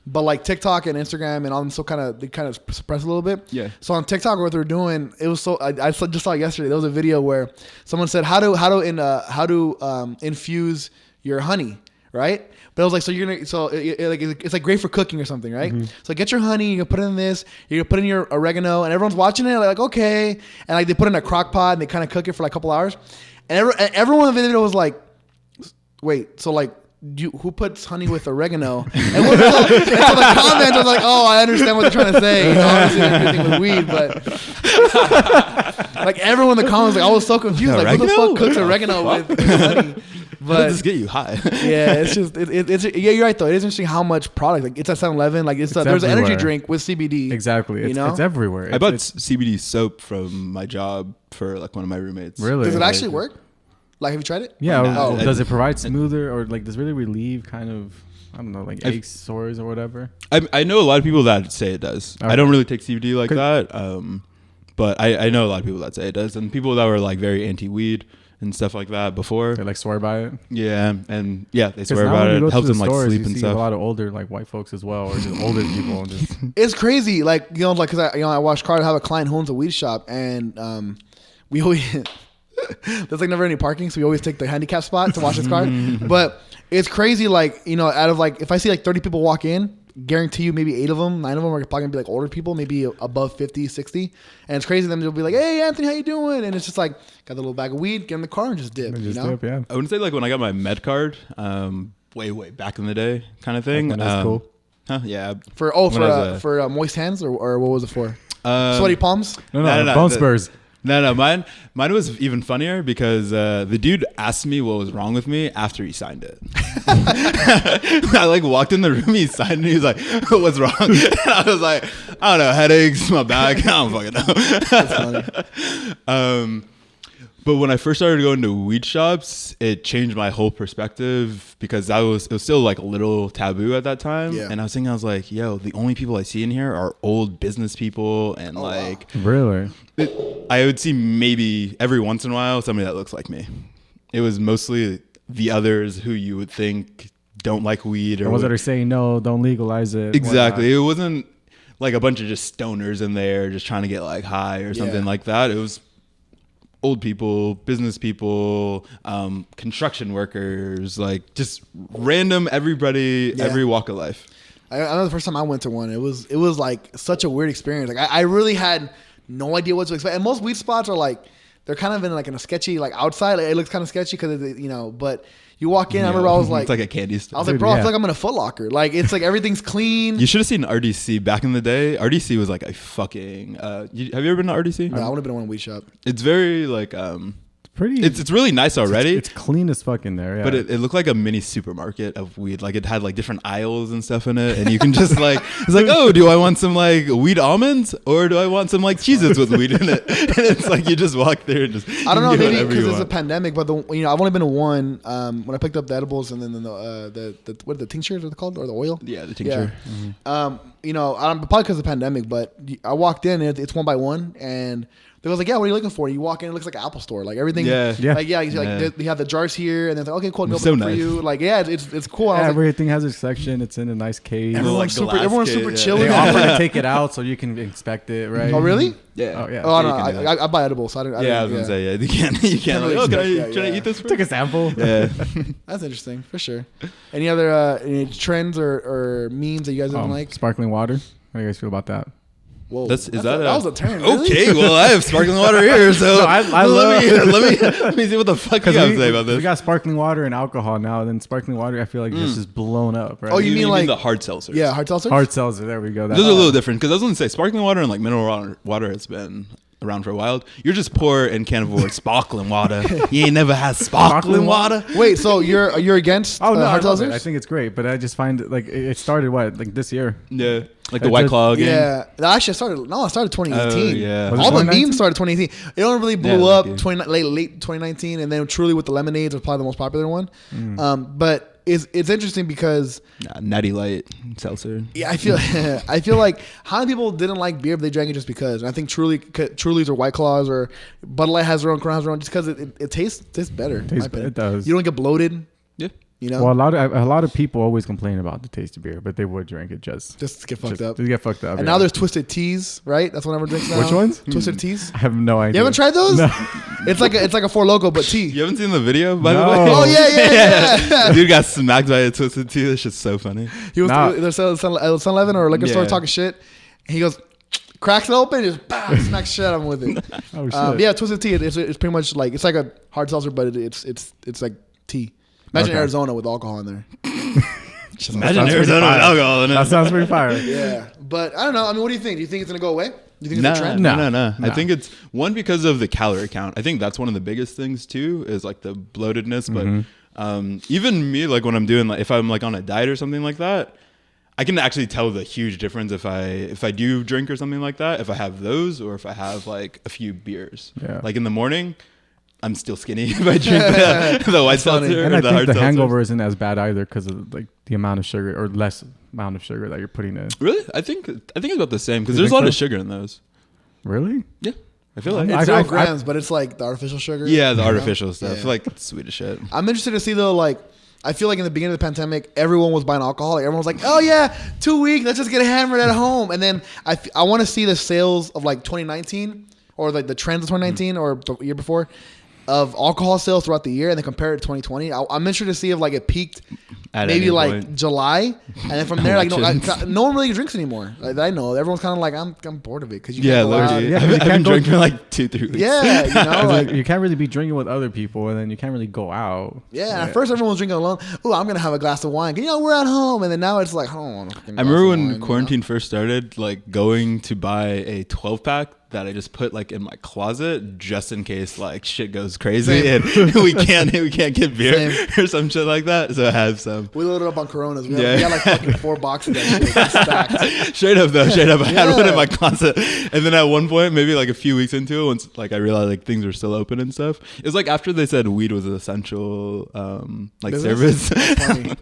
But like TikTok and Instagram and all them so they kind of suppress a little bit. Yeah. So on TikTok, what they're doing, it was so I just saw it yesterday. There was a video where someone said how to infuse your honey, right? But it was like it's like great for cooking or something, right? So get your honey, you can put it in this, you can put in your oregano, and everyone's watching it like okay, and like they put it in a crock pot and they kind of cook it for like a couple hours, and everyone in the video was like, wait, so like. Who puts honey with oregano? And so the comment was like, "Oh, I understand what they're trying to say. You know, obviously, everything with weed, but like everyone in the comments, like I was so confused. Like, who the fuck cooks oregano with honey?" But But this get you high. yeah, it's just it's yeah, you're right though. It is interesting how much product like it's at 7-Eleven. Like there's an energy everywhere. drink with CBD. Exactly. You know? It's everywhere. I bought It's CBD soap from my job for like one of my roommates. really. Does it like- actually work? Like, have you tried it? Yeah. No, does it provide smoother or like does it really relieve kind of I don't know like I've- aches, sores or whatever? I know a lot of people that say it does. Okay. I don't really take CBD like that, but I know a lot of people that say it does, and people that were like very anti-weed and stuff like that before. They like swear by it. Yeah, and yeah, they 'Cause swear now about when you it. go It to helps the them like stores, sleep you and see stuff. a lot of older like white folks as well, or just older people. And just It's crazy. Like like because I watched Carter have a client who owns a weed shop, and we always there's like never any parking, so we always take the handicap spot to wash his car. But it's crazy. Like out of like if I see like 30 people walk in, guarantee you maybe 9 of them are probably gonna be like older people, maybe above 50, 60. And it's crazy. Them they'll be like, "Hey, Anthony, how you doing?" And it's just like, got the little bag of weed, get in the car and just dip. And You just know? dip, yeah. I wouldn't say like when I got my med card, way back in the day, kind of thing. Like when it was cool. Huh? Yeah. For moist hands or what was it for? Sweaty palms. No, bone spurs. No, mine was even funnier because the dude asked me what was wrong with me after he signed it. I like walked in the room, he signed it, he was like, "What's wrong?" And I was like, "I don't know, headaches, my back, I don't fucking know." That's funny. But when I first started going to weed shops, it changed my whole perspective because it was still like a little taboo at that time. Yeah. And I was like, yo, the only people I see in here are old business people and wow. Really? I would see maybe every once in a while somebody that looks like me. It was mostly the others who you would think don't like weed. The ones that are saying, no, don't legalize it. Exactly. It wasn't like a bunch of just stoners in there just trying to get like high or something like that. It was old people, business people, construction workers, like just random everybody, every walk of life. I know the first time I went to one, it was like such a weird experience. Like I really had no idea what to expect. And most weed spots are like, they're kind of in a sketchy, like outside. Like, it looks kind of sketchy because, but you walk in, I remember I was like, it's like a candy store. I was like, bro, I feel like I'm in a Foot Locker. Like, it's like everything's clean. You should have seen RDC back in the day. RDC was like a fucking, have you ever been to RDC? No, I would have been in one weed shop. It's very like, pretty. It's really nice already. It's clean as fuck in there. Yeah. But it looked like a mini supermarket of weed. Like it had like different aisles and stuff in it, and you can just like it's like, oh, do I want some like weed almonds or do I want some like Cheez-Its with weed in it? And it's like you just walk there and just. I don't know, maybe because it's a pandemic, but I've only been to one. When I picked up the edibles and then the tinctures are they called or the oil? Yeah, the tincture. Yeah. Probably because of the pandemic, but I walked in and it's one by one and. They was like, yeah, what are you looking for? You walk in, it looks like an Apple store. Like everything. Yeah. Like, they have the jars here, and they're like, okay, cool. It's so nice. For you. Like, yeah, it's cool. Yeah, everything has its section. It's in a nice case. Everyone's super chill. They offer to take it out so you can inspect it, right? Oh, really? Yeah. Oh, yeah. Oh, no, I buy edibles. So I was gonna say, yeah, you can't. Like, oh, can I eat this? Take a sample. Yeah. That's interesting for sure. Any other any trends or memes that you guys don't like? Sparkling water. How do you guys feel about that? Whoa, that was a turn. Really? Okay, well, I have sparkling water here, so No, I let me see what the fuck you got to say about this. We got sparkling water and alcohol now, and then sparkling water, I feel like this is blown up, right? Oh, you mean like the hard seltzers? Yeah, hard seltzers. Hard seltzer. There we go. Those are a little different because I was going to say sparkling water and like mineral water has been around for a while. You're just poor and can't afford sparkling water. You ain't never had sparkling water. Wait, so you're against no, hard seltzers? I think it's great, but I just find it like it started this year. Yeah, like the White Claw game. Yeah, actually, it started 2018. Oh, yeah. All the memes started 2018. It only really blew up late 2019, and then Truly with the lemonades was probably the most popular one. But it's interesting because Natty Light seltzer. yeah, I feel like how many people didn't like beer but they drank it just because. And I think Truly's or White Claws or Bud Light has their own, Crown has their own, just because it tastes better. It does. You don't get bloated. Yeah. You know? Well, a lot of people always complain about the taste of beer, but they would drink it just to get fucked up. To get fucked up. And now there's Twisted Teas, right? That's what everyone drinks now. Which ones? Twisted Teas. I have no idea. You haven't tried those? No. It's like a Four Loko but tea. You haven't seen the video, by the No. way? Oh yeah. Dude got smacked by a Twisted Tea. That shit's so funny. He was either 7-Eleven or a liquor store Yeah. talking shit. And he goes, cracks it open, just smacks shit out of him with it. Oh shit. Yeah, Twisted Tea. It's pretty much like it's like a hard seltzer, but it's like tea. Imagine Okay. Arizona with alcohol in there. Imagine Arizona with alcohol in it. That sounds pretty fire. Yeah, but I don't know. I mean, what do you think? Do you think it's gonna go away? Do you think it's a trend? No. I think it's one because of the calorie count. I think that's one of the biggest things too, is like the bloatedness. But even me, like when I'm doing, like if I'm like on a diet or something like that, I can actually tell the huge difference if I do drink or something like that. If I have those or if I have like a few beers. Yeah. Like in the morning, I'm still skinny if I drink the white seltzer And or I the think hard the seltzers. hangover isn't as bad either because of like the amount of sugar or less amount of sugar that you're putting in. Really? I think it's about the same because You there's a think lot of so? sugar in those. Really? Yeah. I feel like. It's I- 0 grams, but it's like the artificial sugar. Yeah, the you know? artificial stuff. Yeah. I feel like it's sweet as shit. I'm interested to see though, like, I feel like in the beginning of the pandemic, everyone was buying alcohol. Like, everyone was like, oh yeah, 2 weeks, let's just get hammered at home. And then I want to see the sales of like 2019 or like the trends of 2019 or the year before. of alcohol sales throughout the year and then compare it to 2020, I'm interested to see if like it peaked At maybe any like point. July, and then from there, like Elections. no one really drinks anymore. Like I know everyone's kind of like I'm bored of it because you Yeah, can't go out. literally. Yeah, I've you been can't go- drinking for like 2-3 weeks. Yeah, you know, It's like, like, you can't really be drinking with other people, and then you can't really go out. yeah. And at first, everyone was drinking alone. Oh, I'm gonna have a glass of wine. You know, we're at home, and then now it's like, I don't want a fucking I glass remember of when wine, quarantine first started, like going to buy a 12 pack that I just put like in my closet just in case like shit goes crazy Same. and we can't get beer Same. or some shit like that. So I have some. We loaded up on Coronas. We Yeah. got like fucking 4 boxes of that shit stacked. Straight up though, straight up. I had one in Yeah. my closet, and then at one point, maybe like a few weeks into it, once like I realized like things were still open and stuff. It was like after they said weed was an essential like Business? service. That's funny.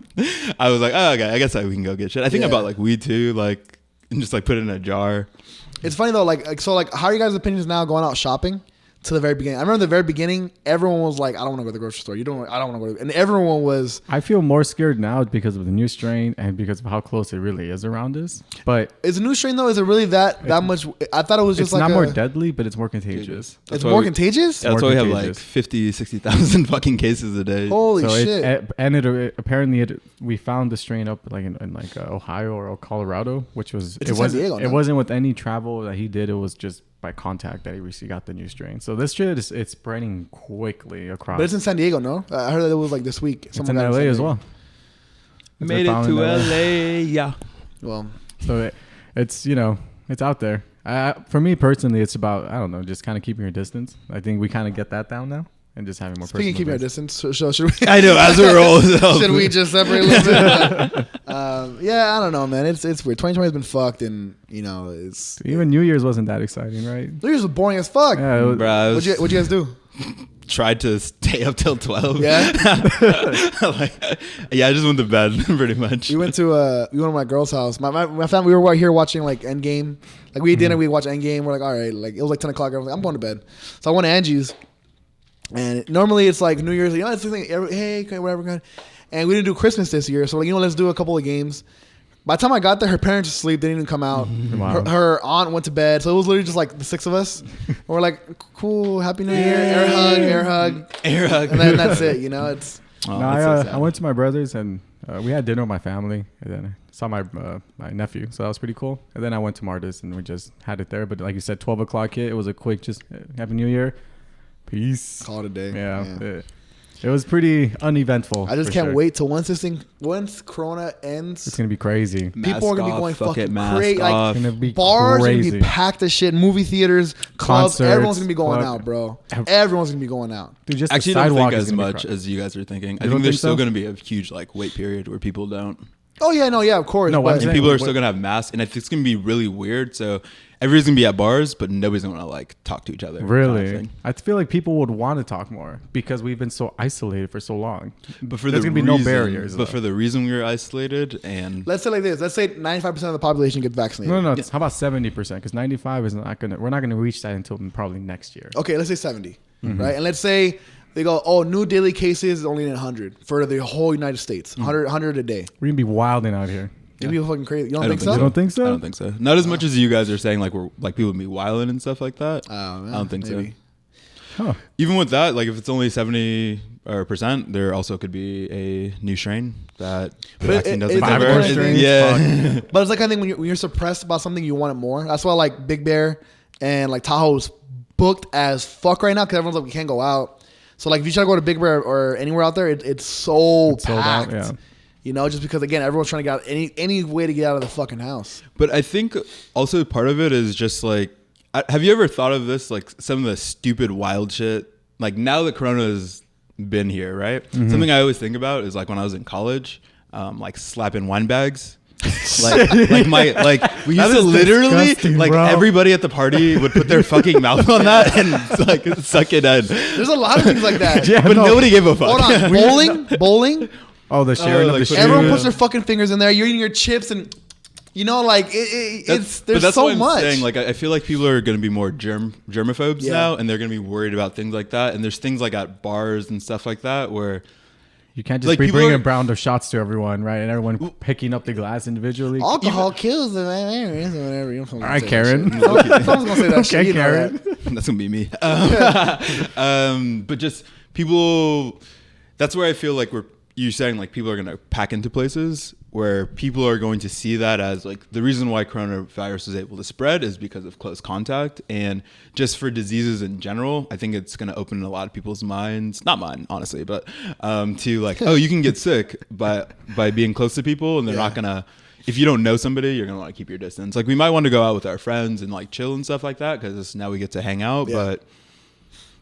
I was like, oh, okay, I guess we can go get shit. I think I Yeah. bought like weed too, like and just like put it in a jar. It's funny though, like so, like how are you guys' opinions now going out shopping to the very beginning? I remember the very beginning, everyone was like, "I don't want to go to the grocery store." I don't want to go, and everyone was. I feel more scared now because of the new strain and because of how close it really is around us. But Is a new strain though? Is it really that much? I thought it was just it's like not more deadly, but it's more contagious. It's That's why more we- contagious. That's more why we have like contagious. 50, 60,000 fucking cases a day. Holy So shit! apparently we found the strain up like in like Ohio or Colorado, which was It's in San Diego it now. wasn't with any travel that he did. It was just by contact that he recently got the new strain. So this shit it's spreading quickly across. But it's in San Diego, no? I heard that it was like this week. It's in got LA San as Diego. well. Made it found to in LA, yeah. Well, So it's it's out there. For me personally, it's about I don't know, just kind of keeping your distance. I think we kind of get that down now, and just having more. speaking of keeping our personal distance, so should we? I know, as we roll. Should we just separate a little bit? Yeah, I don't know, man. It's weird. 2020 has been fucked, and you know, it's distance. Even New Year's wasn't that exciting, right? New Year's was boring as fuck. Yeah, it was, Bruh, What'd you guys do? tried to stay up till 12. Yeah? Like, yeah, I just went to bed pretty much. We went to my girl's house. My family, we were here watching like Endgame. Like we ate dinner, we watched Endgame. We're like, all right, like it was like 10 o'clock. I was like, I'm going to bed. So I went to Angie's, and normally it's like New Year's. You know, it's the thing. Hey, okay, whatever. Good. And we didn't do Christmas this year, so like let's do a couple of games. By the time I got there, her parents were asleep. They didn't even come out. Wow. Her aunt went to bed, so it was literally just like the 6 of us. And we're like, cool, happy New Year, air hug, Air hug. and then that's it. You know, it's. Oh, no, that's so sad. I went to my brother's and we had dinner with my family, and then I saw my nephew, so that was pretty cool. And then I went to Marta's and we just had it there. But like you said, 12 o'clock hit. It was a quick just Happy New Year, peace. Call it a day. Yeah. It was pretty uneventful. I just for can't sure. wait till once Corona ends. It's gonna be crazy. People are gonna be Mask going off, fuck fucking it, mask crazy. Like, off. It's gonna be bars are crazy. gonna be packed as shit. Movie theaters, clubs, Concerts, everyone's gonna be going club- out, bro. Everyone's gonna be going out. Dude, just Actually, the I don't sidewalk think is as gonna be much crowded. as you guys are thinking. I You think don't there's think still so? going to be a huge like wait period where people don't. Oh yeah, no, yeah, of course. No, but- I'm And saying- people are what- still going to have masks, and I think it's going to be really weird. So everybody's going to be at bars, but nobody's going to like talk to each other. kind of Really, thing. I feel like people would want to talk more because we've been so isolated for so long. But for There's the gonna be reason, no barriers. But though. for the reason we were isolated, and Let's say like this. Let's say 95% of the population gets vaccinated. no, how about 70%? Because 95 is not gonna. We're not gonna reach that until probably next year. Okay, let's say 70, right? And let's say they go, oh, new daily cases is only 100 for the whole United States. 100 a day. We're gonna be wilding out here. It'd be fucking crazy. You don't I think so? You don't think so? I don't think so. Not as much as you guys are saying. Like we're like people would be wilding and stuff like that. Oh, I don't think maybe. so. Huh. Even with that, like if it's only 70% there also could be a new strain that the But vaccine doesn't it's cover. like one strain. Yeah. But it's like I think when you're suppressed about something, you want it more. That's why like Big Bear and like Tahoe's booked as fuck right now because everyone's like we can't go out. So like if you try to go to Big Bear or anywhere out there, it's so It's sold out, packed. yeah. You know, just because again everyone's trying to get out any way to get out of the fucking house. But I think also part of it is just like, have you ever thought of this? Like some of the stupid wild shit. Like now that Corona has been here, right? Mm-hmm. Something I always think about is like when I was in college, like slapping wine bags. like we used That to is literally disgusting, like bro. everybody at the party would put their fucking mouth on that and like suck it in. There's a lot of things like that. Yeah, But no. nobody gave a fuck. Hold on, bowling. Oh, the sharing like of the put- Everyone shoes. puts their fucking fingers in there. You're eating your chips and. You know, like it's But there's that's so what I'm much. saying. Like I feel like people are going to be more germaphobes Yeah. now, and they're going to be worried about things like that. And there's things like at bars and stuff like that where You can't just Like, be people bringing are- brown of shots to everyone, right? And everyone picking up the glass individually. Alcohol kills the virus or whatever. You know, All right, Karen. Someone's gonna say that Okay, shit. You know Karen. that. That's gonna be me. But just people. That's where I feel like you're saying like people are gonna pack into places where people are going to see that as like the reason why coronavirus is able to spread is because of close contact, and just for diseases in general, I think it's gonna open a lot of people's minds, not mine honestly, but to like, oh, you can get sick by being close to people, and they're not gonna. If you don't know somebody, you're gonna want to keep your distance. Like we might want to go out with our friends and like chill and stuff like that because now we get to hang out, but.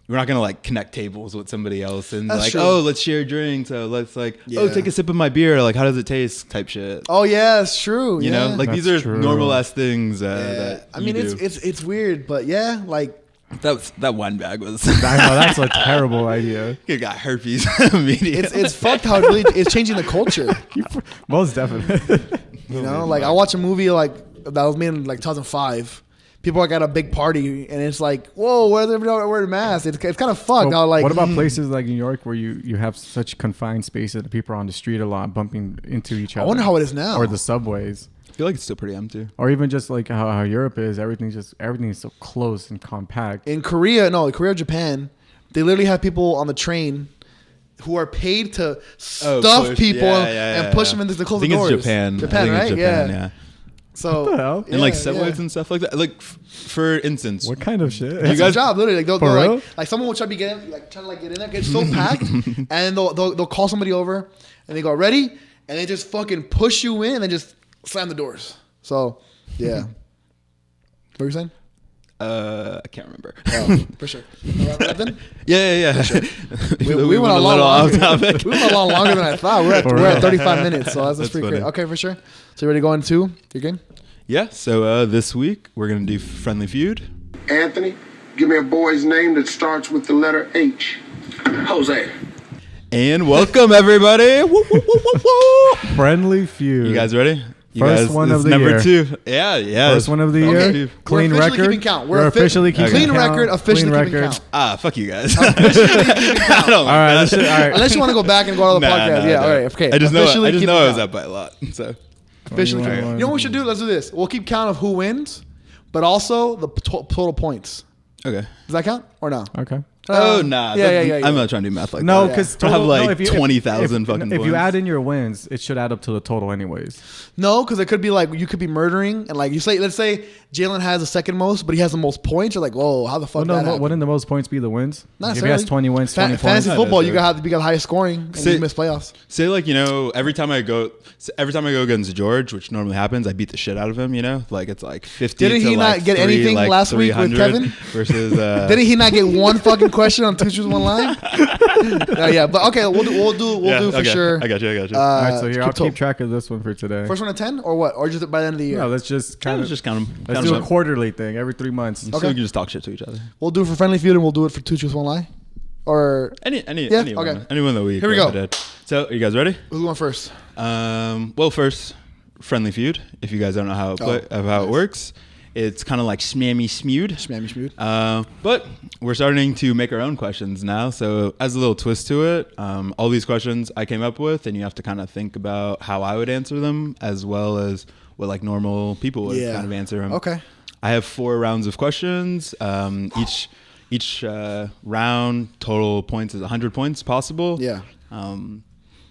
We're not gonna like connect tables with somebody else and That's like, true. oh, let's share drinks. So let's like, oh, take a sip of my beer. Like, how does it taste? Type shit. Oh yeah, it's true. You know, like That's these are true. normal ass things. That I mean, you do. it's weird, but yeah, like that wine bag was. I know that's a terrible idea. It got herpes immediately. it's fucked how it really it's changing the culture. Most definitely. You know, like I watched a movie like that was made in like 2005. People like at a big party and it's like, whoa, where's everybody wearing masks? It's kind of fucked. How like what about places like New York where you have such confined spaces that people are on the street a lot, bumping into each other? I wonder how it is now. Or the subways, I feel like it's still pretty empty. or even just like how Europe is. Everything is so close and compact. In Korea, or Japan, they literally have people on the train who are paid to stuff push. people Yeah, and push them into the close I think doors. it's Japan. Japan, I right? think it's Japan, yeah. So What the hell? And like yeah, subways yeah. and stuff like that. Like for instance, What kind of shit? That's guys- a job, literally. Like, they'll For real? like someone will try to get in, like trying to like get in there, get so packed, and they'll call somebody over, and they go ready, and they just fucking push you in, and then just slam the doors. So, yeah. What were you saying? I can't remember. Oh, for sure. Right then? Yeah. We went a little lot off longer. topic. We went a lot longer than I thought. We're at 35 minutes, so that's pretty funny. great. Okay, for sure. So you ready to go into your game? Yeah. So this week we're gonna do Friendly Feud. Anthony, give me a boy's name that starts with the letter H. Jose. And welcome everybody. Woo, woo, woo, woo, woo. Friendly Feud. You guys ready? You First guys, one this of is the number year. 2. Yeah. First one of the Okay. year. We're Clean officially record. keeping count. We're officially keeping clean count. record. Officially Clean keeping record. count. Fuck you guys. Officially keeping count. I don't All right, like that. all right. Unless you want to go back and go to the podcast. Yeah, all right. Okay. I just know Officially I keeping was count. up by a lot. So Officially. One, keeping- one, You know what we should do? Let's do this. We'll keep count of who wins, but also the total points. okay. Does that count or no? Okay. Oh nah. Yeah. I'm not trying to do math like No, that. because I have like 20,000 fucking If points. you add in your wins, it should add up to the total anyways. No, because it could be like you could be murdering and like you say. Let's say Jalen has the second most, but he has the most points. You're like, whoa, how the fuck that happened? Wouldn't the most points be the wins? Not If he has 20 wins, 20 Fantasy points. football, you necessarily. got the highest scoring and Say- you miss playoffs. Say like, every time I go against George, which normally happens, I beat the shit out of him, like it's like 50 Didn't to he like not get 3, anything like last week with 300 Kevin? versus Didn't he not get one fucking question on 2 Truths, 1 Lie? Yeah, but okay, we'll do for okay. sure. I got you. All right, so here, I'll keep keep track of this one for today. First one to 10 or what? Or just by the end of the year? No, let's just kind Let's of just count them. let's do a quarterly thing every 3 months. So we can just talk shit to each other. We'll do it for Friendly Feud and we'll do it for 2 Truths, 1 Lie. Or Anyone okay. that we Here we go. did. So are you guys ready? who's going first? Well, first, Friendly Feud. If you guys don't know how it works, it's kind of like Smammy Smeud. Smammy Smeud. But we're starting to make our own questions now. So as a little twist to it, all these questions I came up with, and you have to kind of think about how I would answer them, as well as what like normal people would kind of answer them. Okay. I have 4 rounds of questions. Each round total points is 100 points possible. Yeah.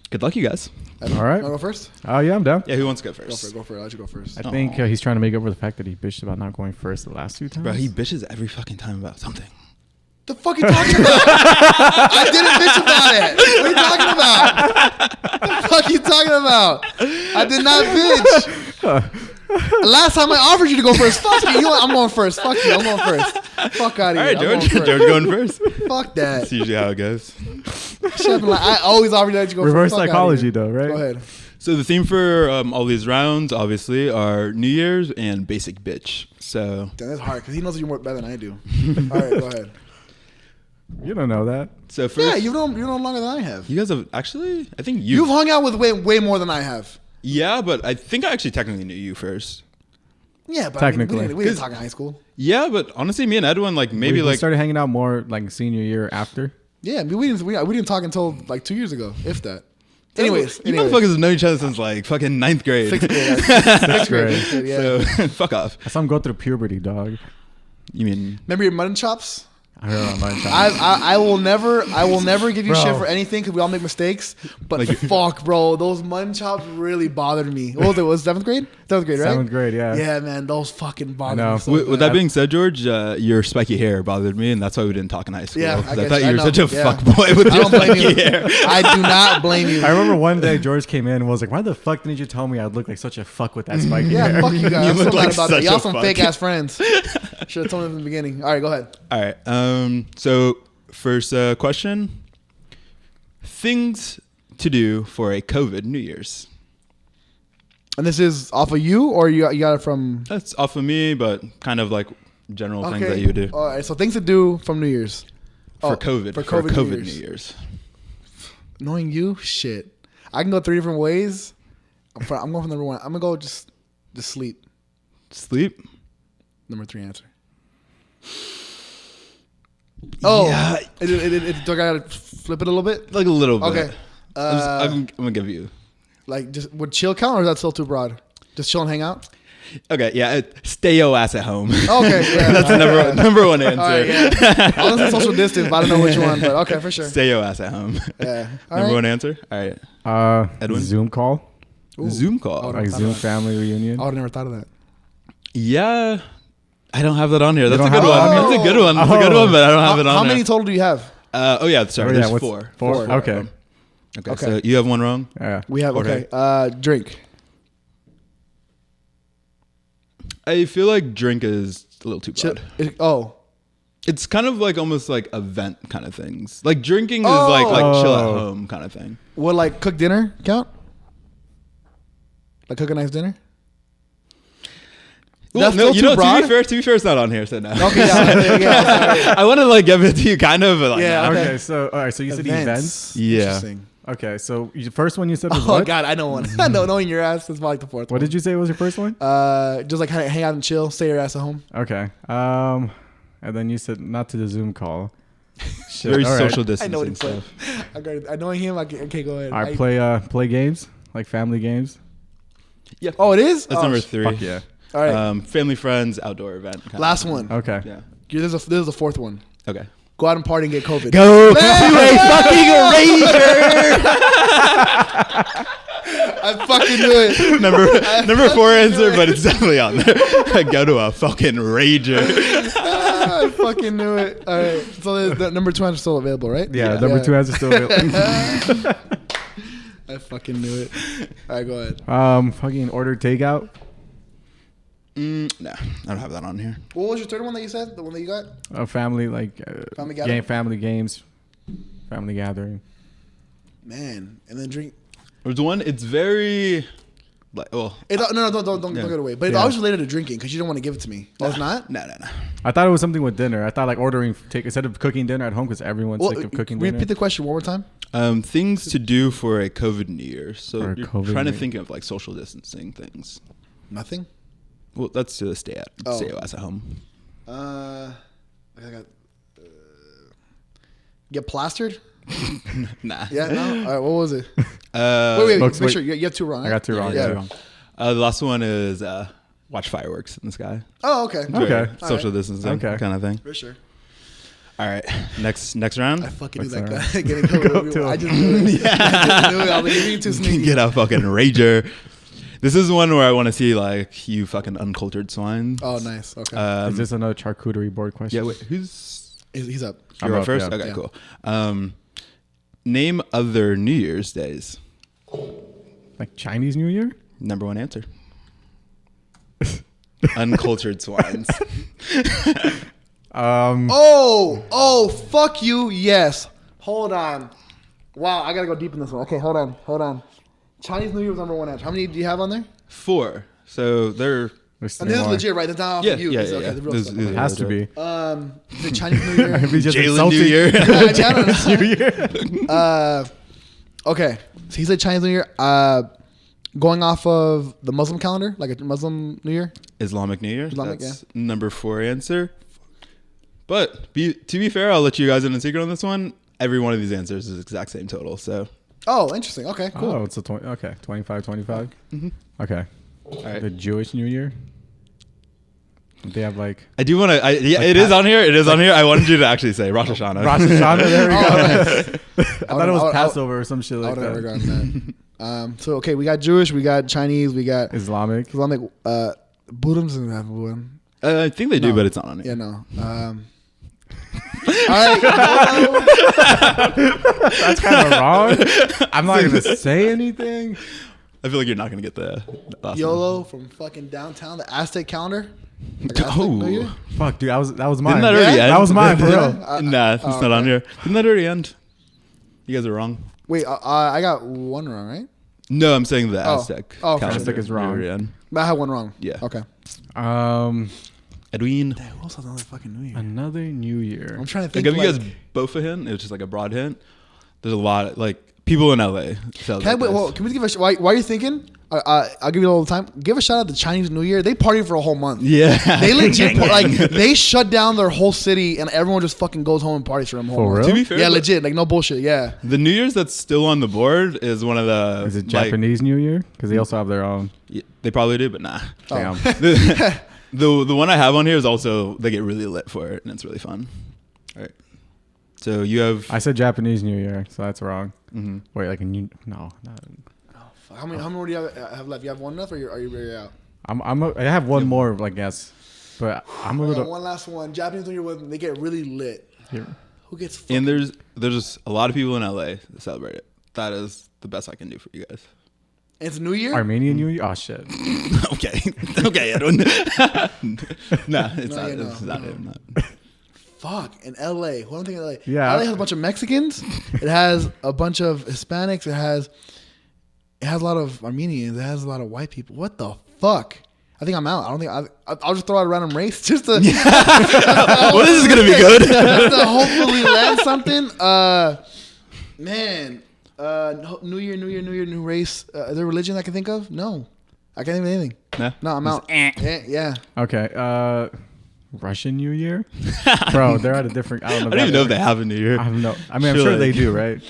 Good luck, you guys. All right. Want to go first? Oh, yeah, I'm down. Yeah, who wants to go first? Go for it. I'll let you go first. I think he's trying to make up for the fact that he bitched about not going first the last 2 times. Bro, he bitches every fucking time about something. The fuck you talking about? I didn't bitch about it. What are you talking about? The fuck you talking about? I did not bitch. Last time I offered you to go first. Fuck you. You know what? I'm going first. Fuck you. I'm going first. Fuck out of All here. right, I'm George. going George going first. first. Fuck that. That's usually how it goes. Shut up, like, I always offer you to go Reverse first. Fuck outta psychology, here. though, right? Go ahead. So the theme for all these rounds, obviously, are New Year's and basic bitch. So Damn, that's hard because he knows you more better than I do. All right, go ahead. You don't know that. first, Yeah, you know longer than I have. you guys have actually, I think You've hung out with way more than I have. Yeah, but I think I actually technically knew you first. Yeah, but Technically. I mean, we didn't talk in high school. Yeah, but honestly, me and Edwin, like maybe we like started hanging out more like senior year after. Yeah, I mean, we didn't talk until like 2 years ago, if that. Anyways, you motherfuckers have known each other since like fucking 9th grade. Sixth grade, yeah. So fuck off. I saw him go through puberty, dog. You mean Remember your mutton chops? I don't know. I will never give you Bro. shit for anything because we all make mistakes. But Like- fuck, bro, those mutton chops really bothered me. What was it? Was it 7th grade? 7th grade, right? 7th grade, yeah. Yeah, man, those fucking bothered know. me. So with bad. that being said, George, your spiky hair bothered me, and that's why we didn't talk in high school. Yeah, 'Cause I I guess- thought I you were know, such a yeah. fuck boy with I your don't blame you. spiky hair. I do not blame you. I remember one day George came in and was like, "Why the fuck didn't you tell me I'd look like such a fuck with that spiky Yeah, hair?" fuck you guys. I'm You so look mad like about such that. Y'all a some fuck. fake ass friends. Should have told me from the beginning. All right, go ahead. All right. So first question: things to do for a COVID New Year's. And this is off of you, or you got it from? That's off of me, but kind of like general things that you would do All right. So things to do from New Year's for Oh, COVID. For For COVID, COVID New New Year's. Year's. Knowing you, shit. I can go 3 different ways. I'm going for number 1. I'm gonna go just sleep. Sleep. Number 3 answer. Oh, Yeah. Do I gotta flip it a little bit? Like a little bit. Okay. I'm gonna give you. Like, just would chill count, or is that still too broad? Just chill and hang out. Okay, yeah. Stay your ass at home. Okay, yeah. That's the number one answer. All right, yeah. I was in social distance, but I don't know which one. But okay, for sure. Stay your ass at home. Yeah. All Number right. one answer. All right. Edwin? Zoom call, Ooh. Zoom call. Oh, like thought Zoom of that. family reunion. I would have never thought of that. Yeah. I don't have that on here. That's a don't good have one. it on That's a here? good one. That's a good Oh. one, but I don't have it on How there. many total do you have? Oh yeah, sorry. Oh, yeah, There's what's- four. four? Four of Okay. them. Okay. Okay. So you have one wrong. Yeah. We have Jorge. Drink. I feel like drink is a little too Chill. broad. Oh, It's kind of like almost like event kind of things. Like drinking is like chill at Oh. home kind of thing. would like cook dinner count? Like cook a nice dinner? Well, That's no, still you too know, broad? to be fair, it's not on here, so no. Okay, yeah. I want to like give it to you, kind of, but like, Yeah, nah. okay. Okay. So all right. So you said events. Yeah. Interesting. Okay. So the first one you said was Oh what? God, I know one. I know, knowing your ass is like the fourth What one. did you say was your first one? Just like hang out and chill, stay your ass at home. Okay. And then you said not to the Zoom call. Shit. Very all right. social I distancing know what he stuff. put. I knowing him, okay, go ahead. All right. Play games like family games. Oh, it is. That's Oh, number 3. Fuck yeah. All right. Family, friends, outdoor event. kind of Last thing. one. Okay. Yeah. This is the fourth one. Okay. Go out and party and get COVID. Go to a fucking I fucking knew it. number 4 answer, but it's definitely on there. Go to a fucking rager. I fucking knew it. All right. So the number 2 answer is still available, right? Yeah. Number 2 answer still available. I fucking knew it. All right, go ahead. Fucking order takeout. No, I don't have that on here. What was your third one that you said? The one that you got? A family Family gathering? family games, family gathering. Man, and then drink. There's one. It's very, like, well, Don't Yeah. get away. But it's Yeah. always related to drinking because you don't want to give it to me. Oh, it's not? no. I thought it was something with dinner. I thought like ordering instead of cooking dinner at home because everyone's sick of cooking dinner. repeat the question one more time. Things to do for a COVID New Year. So For a you're COVID trying to New- think of like social distancing things. Nothing. Well, that's to stay Oh. your ass at home. I got get plastered. Nah. Yeah. No. All right. What was it? Uh, Wait. Make wait. sure you have 2 wrong. I got 2 wrong. Yeah. Yeah. The last one is watch fireworks in the sky. Oh, okay. Okay. Very All social right. distancing Okay. kind of thing. For sure. All right. Next round. I fucking knew What's that that? guy. Getting COVID. to I him. just knew it. I just knew it. I was like, you're too sneaky. Get a fucking rager. This is one where I want to see like you fucking uncultured swine. Oh, nice. Okay. Is this another charcuterie board question? Yeah. Wait. Who's He's up. I'm you're up up, first? yeah. Okay. Yeah. Cool. Name other New Year's days. Like Chinese New Year? Number 1 answer. Uncultured swines. Oh, fuck you. Yes. Hold on. Wow, I gotta go deep in this one. Okay, hold on. Chinese New Year was number 1 answer. How many do you have on there? 4. So they're There's And three this is more. legit, right? That's not off Yeah, of you. yeah, This is- yeah, okay, yeah. the real This- stuff. this- It has to be. The Chinese New Year. If he's just Jalen insulting. New Year. I don't know. Okay, so he said Chinese New Year. Going off of the Muslim calendar, like a Muslim New Year. Islamic New Year. Islamic, That's number 4 answer. But to be fair, I'll let you guys in a secret on this one. Every one of these answers is the exact same total. So, Oh, interesting. Okay, cool. Oh, it's a 25, 25. Mm-hmm. Okay. all right. The Jewish New Year. They have like I do want to. Yeah, Like it is on here. It is on here. I wanted you to actually say Rosh Hashanah. Rosh Hashanah. There we go. Oh, I thought it was Passover or some shit I like would have never that. gotten that. So okay, we got Jewish, we got Chinese, we got Islamic. Buddhism doesn't have Buddhism. I think they do, No. but it's not on here. Yeah, no. All right. That's kind of wrong. I'm not gonna say anything. I feel like you're not gonna get the last one. YOLO from fucking downtown, the Aztec calendar. Like Aztec Oh. New Year? Fuck, dude, that was mine. Didn't that already Yeah? end? That was mine, for Yeah? real. Nah, it's not on okay. here. Didn't that already end? You guys are wrong. Wait, I got one wrong, right? No, I'm saying the Oh. Aztec. Oh, calendar. Aztec is wrong. Already end. I had one wrong. Yeah. Okay. Edwin. Damn, who else has another fucking New Year? Another New Year. I'm trying to I think. give you like, guys both a hint. It was just like a broad hint. There's a lot like people in LA. can we give a while you're thinking? I'll give you all the time. Give a shout out to Chinese New Year. They party for a whole month. Yeah. They legit like they shut down their whole city and everyone just fucking goes home and parties for them whole For month. real? To be fair, Yeah, but legit. Like no bullshit. Yeah. the New Year's that's still on the board is one of the. Is it like, Japanese New Year? Because they also have their own. yeah, they probably do, but nah. Damn. The one I have on here is also they get really lit for it and it's really fun. All right. So you have. I said Japanese New Year, so that's wrong. Mhm. Wait, like a new? No, not. How many more do you have left? You have one left, or are you ready out? I have one more, I guess, but I'm a I got little. one last one. Japanese New Year, they get really lit. Here. Who gets? Fucking, And there's just a lot of people in LA that celebrate it. That is the best I can do for you guys. it's New Year. Armenian New Year? Oh shit! Okay. Okay, Edwin. Nah, it's No, not. yeah, It's no. not. Fuck, in LA. What am I thinking? LA. Yeah. LA has a bunch of Mexicans. It has a bunch of Hispanics. It has a lot of Armenians. It has a lot of white people. What the fuck? I think I'm out. I don't think I'll just throw out a random race just to. Well, this is gonna be good. just to hopefully land something. Man. New Year, new race. Is there a religion I can think of? No, I can't think of anything. Nah? No, I'm out. Yeah. Okay. Russian New Year, bro. They're at a different. I don't know. I don't even know if they have a New Year. I have no. I mean, I'm Sure, sure they like- do, right?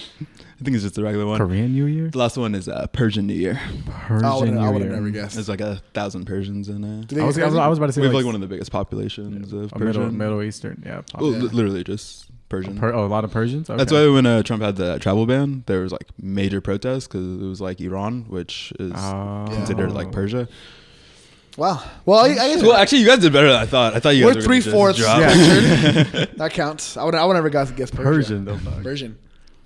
I think it's just the regular one. Korean New Year, The last one is Persian New Year. Persian I would New have Year. never guessed. There's like 1,000 Persians in it. Do they I was get crazy? about to say We have like one of the biggest populations of Persian. Middle Eastern. Yeah. Well, Yeah. literally just Persian. A lot of Persians. Okay. That's why when Trump had the travel ban, there was like major protests because it was like Iran, which is considered like Persia. Wow. Well, I guess Well, actually, you guys did better than I thought. I thought you we're guys were gonna just 3/4 drop. cultured. That counts. I would never guess Persia. Persian though. Dog. Persian.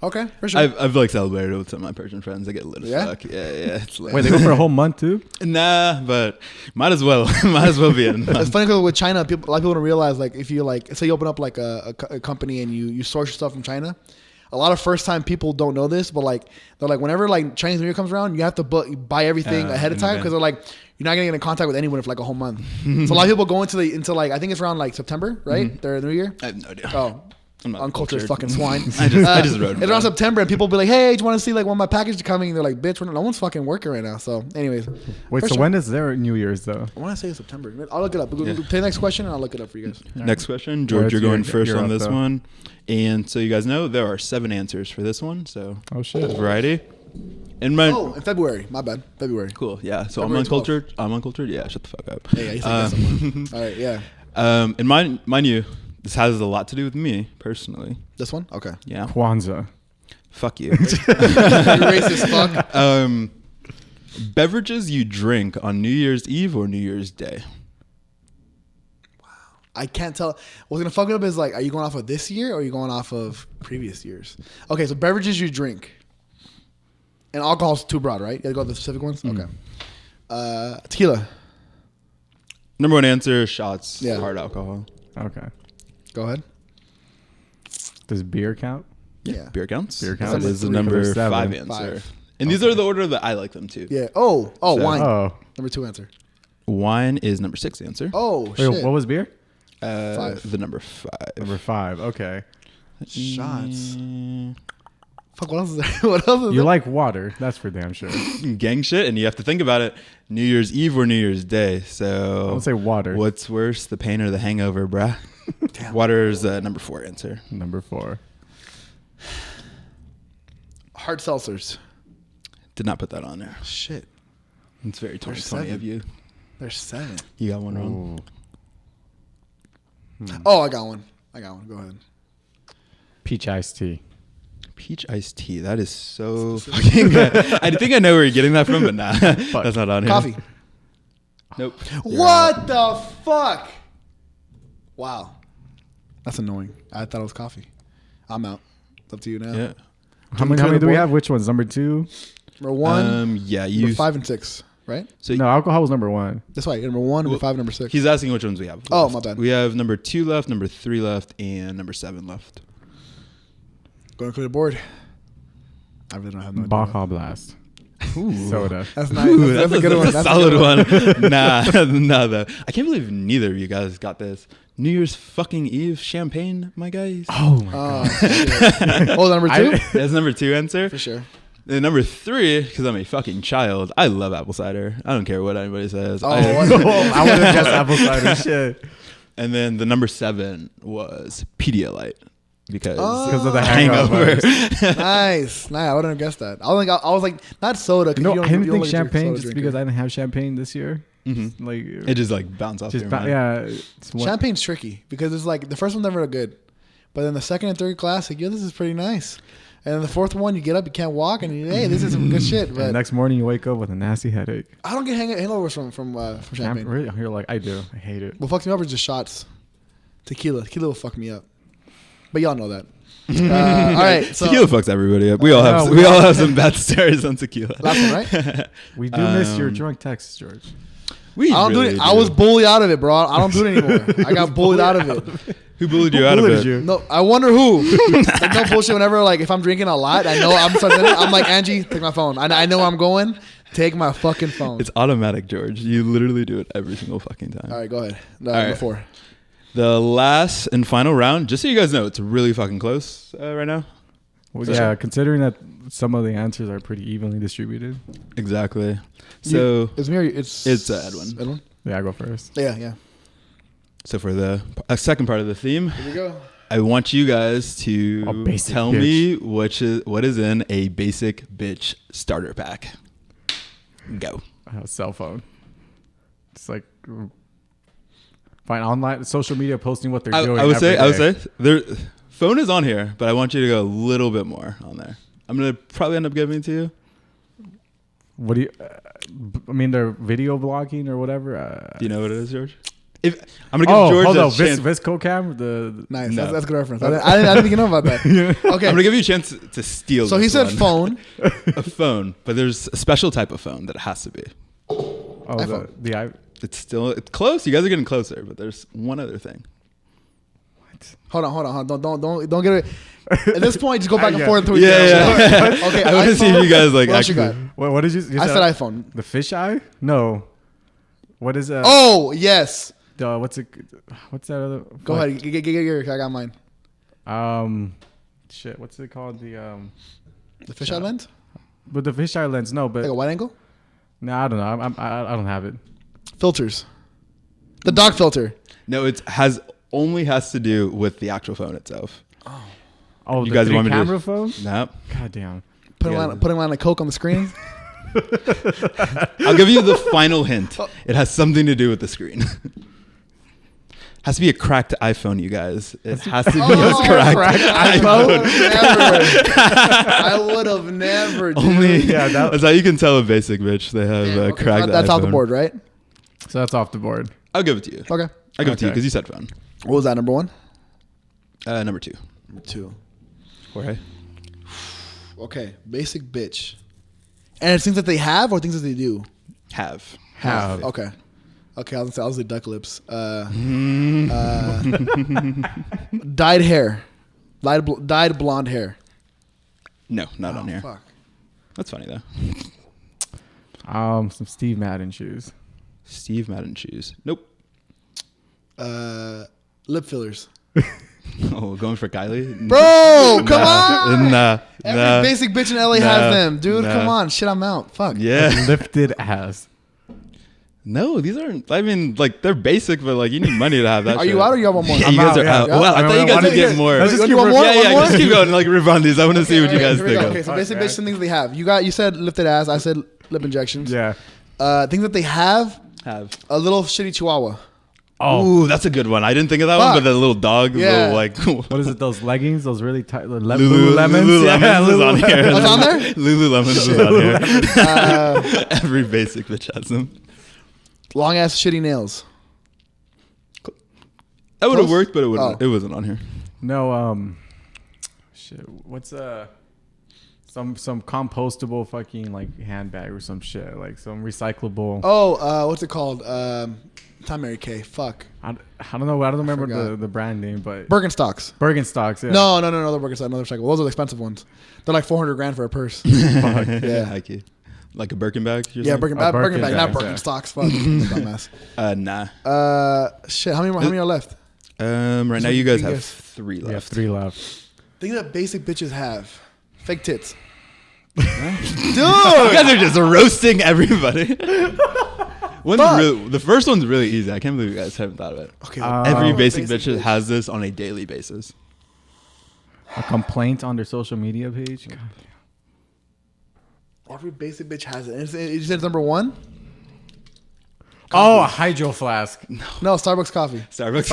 Okay, for sure. I've like celebrated with some of my Persian friends. They get lit as Yeah? fuck. Yeah, it's lit. Wait, they go for a whole month too? Nah, but might as well. Might as well be in. It's funny because with China, a lot of people don't realize like if you like say you open up like a company and you source your stuff from China. A lot of first time people don't know this, but like they're like whenever like Chinese New Year comes around, you have to buy everything ahead of in time advance. because they're like you're not gonna get in contact with anyone for like a whole month. So a lot of people go into like I think it's around like September, right? Their New Year. I have no idea. Oh. I'm not Uncultured cultured. fucking swine. I just wrote it It's down. around September, and people be like, "Hey, do you want to see like when my package is coming?" And they're like, "Bitch, no one's fucking working right now." So, anyways, Wait, for so sure. when is their New Year's though? I want to say September. I'll look it up. Yeah. Take the next question, and I'll look it up for you guys. Next question, Well, George. it's You're going your- first you're on up, this though. one, and so you guys know there are 7 answers for this one. So Oh shit. there's variety. In my Oh, in February. My bad. February. cool, yeah. So February I'm uncultured. I'm uncultured. Yeah, shut the fuck up. Hey, I used to guess someone. All right, yeah. And mind you, this has a lot to do with me personally. This one? Okay. Yeah. Kwanzaa. Fuck you. You racist fuck. Beverages you drink on New Year's Eve or New Year's Day? I can't tell. What's gonna fuck it up is like, are you going off of this year or are you going off of previous years? Okay, so beverages you drink, and alcohol's too broad, right? You gotta go with the specific ones. Okay. Tequila. Number one answer: shots. Yeah. Hard alcohol. Okay. Go ahead. Does beer count? Yeah. Beer counts. Beer That counts. is the Three. number There's 7. 5 answer. 5. And these are the order that I like them too. Yeah. Oh, So- wine. Oh. Number 2 answer. Wine is number 6 answer. Oh Wait, shit. what was beer? 5. The number 5. Number 5. Okay. Shots. Fuck. What else is there? What else is You there? like water? That's for damn sure. Gang shit, and you have to think about it. New Year's Eve or New Year's Day. So I would say water. what's worse, the pain or the hangover, bruh? Damn. Water is number 4 answer. Number 4. Hard seltzers. Did not put that on there. Shit. It's very There's 2020 of 7. you. There's 7. You got one wrong. Oh, I got one. Go ahead. Peach iced tea. Peach iced tea. That is so fucking good. I think I know where you're getting that from, but nah. That's not on here. Coffee. Nope. What the fuck? Wow. That's annoying. I thought it was coffee. I'm out. It's up to you now. Yeah. How many do we have? Which one's number 2? Number 1. Yeah. Number 5 and 6, right? So No, alcohol was number 1. That's right. Number 1, number 5, number 6. He's asking which ones we have. Oh, left. my bad. We have number 2 left, number 3 left, and number 7 left. Going to clear the board. I really don't have no idea. Baja Blast. Soda. That's nice. That's a good one. That's a solid one. Nah, though. I can't believe neither of you guys got this. New Year's fucking Eve champagne, my guys. Oh my god. Oh, number 2? That's number 2 answer. For sure. And number 3, because I'm a fucking child, I love apple cider. I don't care what anybody says. Oh, I would have guessed apple cider. Shit. And then the number 7 was Pedialyte. Because of the hangover. Nice. I wouldn't have guessed that. I was like, not soda. No, you I didn't think like champagne just because I didn't have champagne this year. Mm-hmm. Like it just like bounced off your mind. Yeah. Champagne's tricky because it's like the first one's never good, but then the second and third class, like, yo, this is pretty nice. And then the fourth one, you get up, you can't walk, and hey, this is some good shit. But the next morning, you wake up with a nasty headache. I don't get hangovers from champagne. Really? You're like, I do. I hate it. What fucks me up is just shots. Tequila will fuck me up. But y'all know that. All right. So, tequila fucks everybody up. We all have some bad stories on tequila. Last one, right? We do miss your drunk texts, George. We I don't really do it. I was bullied out of it, bro. I don't do it anymore. I got bullied out of it. Who bullied you out of it? No, I wonder who. Like, no bullshit. Whenever like if I'm drinking a lot, I know I'm like, Angie, take my phone. I know where I'm going. Take my fucking phone. It's automatic, George. You literally do it every single fucking time. All right, go ahead. All right. Number 4. The last and final round, just so you guys know, it's really fucking close right now. Well, yeah, sure. Considering that some of the answers are pretty evenly distributed. Exactly. So it's me or it's Edwin. Edwin? Yeah, I go first. Yeah. So for the second part of the theme, here we go. I want you guys to tell me what is in a basic bitch starter pack. Go. Cell phone. It's like fine online social media posting what they're doing. I would say their phone is on here, but I want you to go a little bit more on there. I'm gonna probably end up giving it to you. What do you? I mean, they're video blogging or whatever. Do you know what it is, George? If I'm gonna give George a chance. Visco cam. The nice. No. That's a good reference. I didn't even know about that. Okay. I'm gonna give you a chance to steal. So he said phone. A phone, but there's a special type of phone that it has to be. iPhone. It's close. You guys are getting closer, but there's one other thing. Hold on. Don't get it. At this point, just go back and forth. Yeah. Okay. I want to see if you guys like. What else you got? What did you? I said iPhone. The fisheye? No. What is that? Oh yes. What's that other? Go ahead. Get yours. I got mine. Shit. What's it called? The fisheye lens. With the fisheye lens, no, but like a wide angle. No, I don't know. I don't have it. Filters. The dog filter. No, it only has to do with the actual phone itself. Oh, you the guys want me camera phone? Nope. God damn. Putting on a Coke on the screen. I'll give you the final hint. It has something to do with the screen. Has to be a cracked iPhone, you guys. It has to be a cracked iPhone. I would have never. Only that's how you can tell a basic bitch. They have a cracked. That's iPhone. off the board, right? So that's off the board. I'll give it to you. Okay. I'll give it to you because you said phone. What was that? Number 1. Number 2. Number 2. Jorge. Okay. Basic bitch. And it's things that they have or things that they do? Have. Okay. I was the duck lips. Dyed hair. Dyed blonde hair. No, not on here. Fuck. That's funny though. Some Steve Madden shoes. Steve Madden shoes. Nope. Lip fillers. Oh, going for Kylie? Bro, come on. Every basic bitch in LA has them. Dude, come on. Shit, I'm out. Fuck. Yeah. Lifted ass. No, these aren't. I mean, like, they're basic, but, like, you need money to have that. Are you out or you have one more? Yeah, you guys are out. Well, I thought you guys would get more. Let's just keep one more. Just keep going. Like, riff on these. I want to see what you guys think of. Okay, so basic bitch, some things they have. You said lifted ass. I said lip injections. Yeah. Things that they have. A little shitty chihuahua. Oh, Ooh, that's a good one. I didn't think of that one, Fuck. but the little dog, Yeah. little like what is it? Those leggings? Those really tight Lululemons Lululemons? is on here. What's on there? Lululemons is on here. Every basic bitch has them. Long ass shitty nails. That would have Close? worked, but it wouldn't. Oh. It wasn't on here. No, shit. What's some compostable fucking like handbag or some shit, like some recyclable. Oh, what's it called? Tom Mary Kay. Fuck. I don't know. I don't remember Forgot. the brand name, but Birkenstocks. Birkenstocks. Yeah. No, they're Birkenstocks. Another cycle. Those are the expensive ones. They're like $400,000 for a purse. Fuck. Yeah. High key. Like a Birkin bag? Yeah, Birkin bag, not bag, yeah. Birkenstocks. Fuck. Dumbass. Nah. Shit. How many are left? Right now you guys have 3 left. We have 3 left. Things that basic bitches have. Fake tits. Dude, you guys are just roasting everybody. The first one's really easy. I can't believe you guys haven't thought of it. Okay. Every basic bitch has this on a daily basis. A complaint on their social media page. God. Every basic bitch has it. You said it's number 1? Oh, a hydro flask. No, Starbucks coffee. Starbucks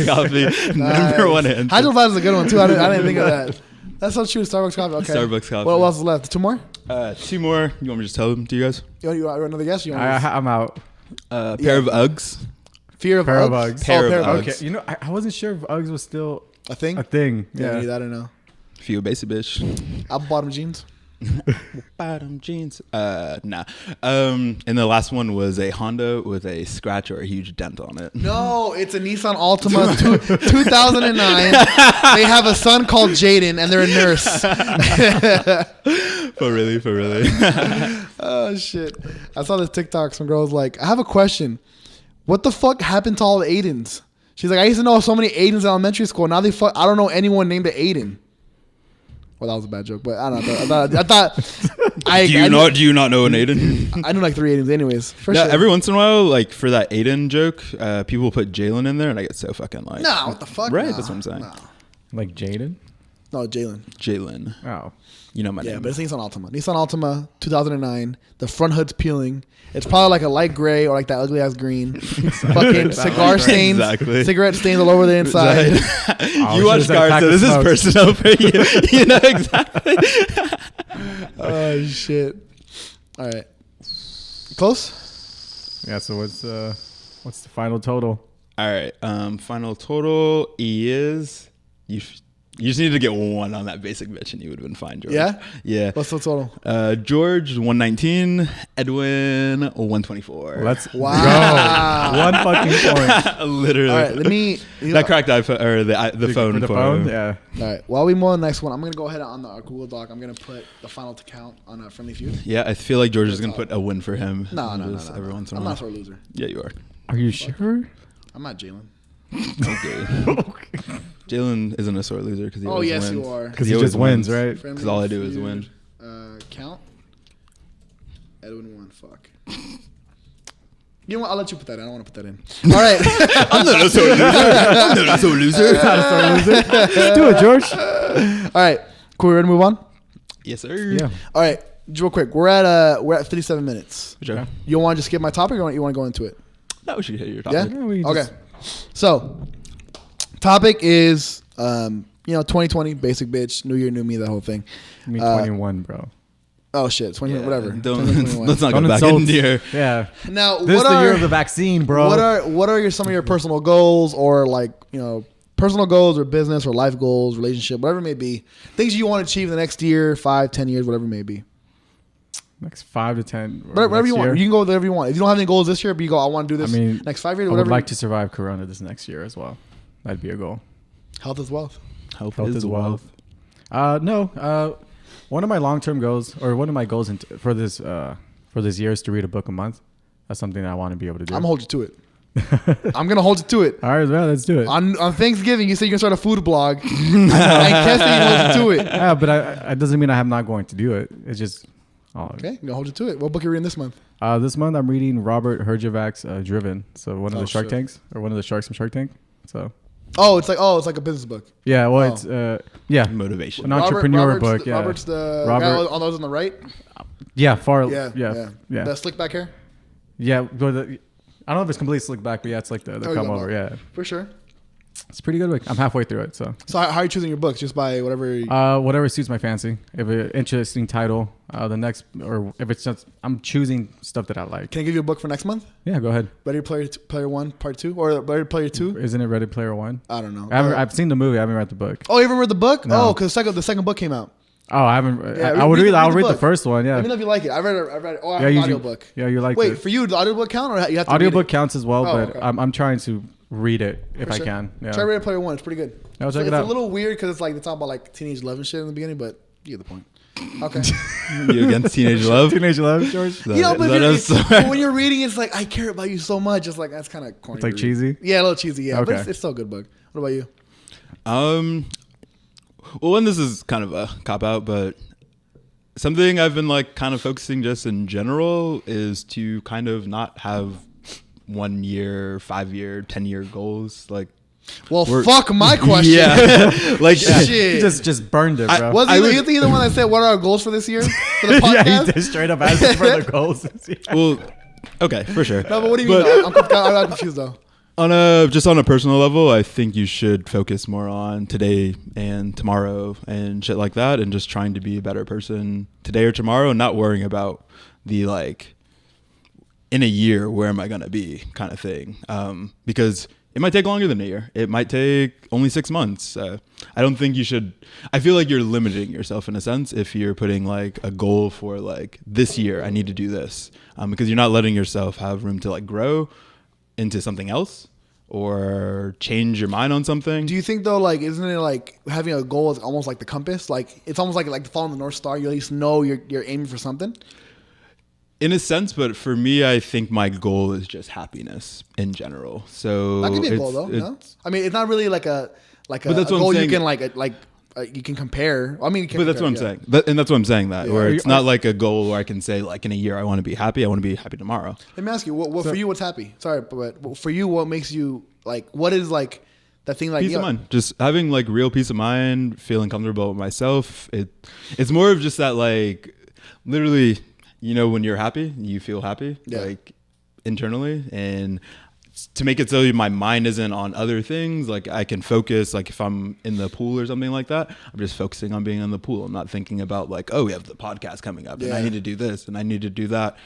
coffee. Number 1 answer. Hydro flask is a good one too. I didn't think of that. That's so true. Starbucks coffee. Okay. Starbucks coffee. What else is left? 2 more? 2 more. You want me to just tell them to you guys? You want another guess? You want I'm out. Pair of Uggs. Fear of Pair of Uggs? Uggs. Pair of Okay, Uggs. you know, I wasn't sure if Uggs was still A thing? a thing. Yeah, Yeah. I don't know. If you a basic bitch. Apple bottom jeans. Bottom jeans. Nah. And the last one was a Honda with a scratch or a huge dent on it. No, it's a Nissan Altima 2009. They have a son called Jaden, and they're a nurse. For really. Oh, shit. I saw this TikTok. Some girl was like, I have a question. What the fuck happened to all the Aidens? She's like, I used to know so many Aidens in elementary school. Now I don't know anyone named Aiden. Well, that was a bad joke, but I don't know. I thought Do you not know an Aiden? I knew like 3 Aidens anyways. For Yeah, sure. every once in a while, like for that Aiden joke, people put Jalen in there, and I get so fucking like, Nah, what the fuck? right? Nah, That's what I'm saying. nah. Like Jaden. No, Jalen. Jalen, Oh. you know my Yeah, name. but it's Nissan Altima. Nissan Altima, 2009. The front hood's peeling. It's probably like a light gray or like that ugly ass green. Fucking cigar stains, Exactly. cigarette stains all over the inside. You watch cars, so this is personal for you. You know exactly. Oh shit! All right, close. Yeah. So what's the final total? All right. Final total is you just need to get 1 on that basic bitch, and you would have been fine, George. Yeah? Yeah. What's the total? George 119, Edwin 124. Let's Wow. go. 1 fucking point. Literally. All right, let me. That cracked iPhone or the phone. For the phone. Yeah. All right, while we move on to the next one, I'm gonna go ahead on our Google Doc. I'm gonna put the final to count on a Friendly Feud. Yeah, I feel like George is gonna put a win for him. No. Every once in a I'm while. not a sore loser. Yeah, you are. Are you sure? I'm not Jalen. Okay. Jalen isn't a sore loser because he always yes, wins. you are. Because he just wins, right? Friendly 'Cause all I do is Feud, win. Count. Edwin won. Fuck. You know what? I'll let you put that in. I don't want to put that in. All right. I'm not a sore loser. I'm not a sore loser. Let's do it, George. All right. Cool. We ready to move on? Yes, sir. Yeah. All right. Real quick. We're at 57 minutes. Sure. You want to just skip my topic, or you want to go into it? No, we should hit your Yeah. topic. we Okay. just- So, topic is 2020, basic bitch, new year, new me, that whole thing. Me 21, bro. Oh shit, 20, whatever. Don't, 2021. let's not go Don't back insult. into your. Yeah. Now, This is the year of the vaccine, bro. What are some of your personal goals, or like personal goals, or business, or life goals, relationship, whatever it may be, things you want to achieve the next year, 5, 10 years, whatever it may be. Next 5 to 10. Whatever you want. You can go whatever you want. If you don't have any goals this year, but you go, I want to do this next 5 years, I whatever. would like to survive Corona this next year as well. That'd be a goal. Health is wealth. Health Health is wealth. No. One of my long-term goals, or one of my goals for this year, is to read a book a month. That's something that I want to be able to do. I'm gonna hold you to it. I'm gonna hold you to it. All right, well, let's do it. On Thanksgiving, you said you're gonna start a food blog. And Kessie holds you to it. Yeah, but it doesn't mean I'm not going to do it. It's just Okay, I'm gonna hold you to it. What book are you reading this month? This month I'm reading Robert Herjavec's Driven. So one of the Shark shit. Tanks, or one of the sharks from Shark Tank. So It's like a business book. yeah, well, it's Motivation. an entrepreneur Robert's book. The, Yeah, Robert's the Robert- guy on those on the right. yeah, far. Yeah. Yeah. The slick back hair. Yeah, but I don't know if it's completely slicked back, but yeah, it's like the come over. Yeah, For sure. it's pretty good. I'm halfway through it, so So how are you choosing your books? Just by whatever. whatever suits my fancy. If an interesting title, the next, or if it's just I'm choosing stuff that I like. Can I give you a book for next month? Yeah, go ahead. Ready Player One Part 2 or Ready Player 2? Isn't it Ready Player One? I don't know. I've seen the movie. I haven't read the book. Oh, you haven't read the book? No. Oh, because the second book came out. Oh, I haven't. Yeah, I'll read the book. first one. Yeah. Let me know if you like it. I read it. Oh, I have Yeah, an you audiobook. Yeah, you like. Wait, for you, the audiobook count or you have to read audiobook it? counts as well, Oh, but okay. I'm trying to read it if For I sure. can. Yeah. Try Ready Player One. It's pretty good. I'll check it's it out. a little weird because it's like they talk about like teenage love and shit in the beginning, but you get the point. Okay. You against teenage love? Teenage love, George. You know, but, That is- but when you're reading, it's like I care about you so much. It's like that's kind of corny. It's like to read. cheesy? Yeah, a little cheesy. Yeah, but Okay. it's still a good book. What about you? Well, one, this is kind of a cop out, but something I've been like kind of focusing just in general is to kind of not have 1 year, 5 year, 10-year goals. Like, Well, fuck my question. yeah, like Shit. You just burned it, bro. Was you think the one that said what are our goals for this year for the podcast? yeah, he did straight up ask for the goals. well, okay, for sure. No, but what do you mean? I'm confused though. On a personal level, I think you should focus more on today and tomorrow and shit like that, and just trying to be a better person today or tomorrow, and not worrying about the like in a year where am I gonna be kind of thing, because it might take longer than a year. It might take only 6 months. I don't think you should. I feel like you're limiting yourself in a sense if you're putting like a goal for like this year. I need to do this, because you're not letting yourself have room to like grow into something else or change your mind on something. Do you think though, like, isn't it like having a goal is almost like the compass? Like it's almost like following the North Star. You at least know you're aiming for something. In a sense, but for me, I think my goal is just happiness in general. So That could be a goal though. No? I mean, it's not really like a But that's what I'm goal you saying. can you can compare. I mean, you can But that's what I'm compare, saying. And that's what I'm saying, that where Are it's you- not like a goal where I can say like in a year I want to be happy. I want to be happy tomorrow. Let me ask you, what for you? What's happy? Sorry, but for you, what makes you like? What is like that thing like Peace of mind. Just having like real peace of mind, feeling comfortable with myself. It's more of just that like literally, you know, when you're happy, you feel happy, like internally, and to make it so my mind isn't on other things, like I can focus, like if I'm in the pool or something like that, I'm just focusing on being in the pool. I'm not thinking about like, oh, we have the podcast coming up and I need to do this and I need to do that.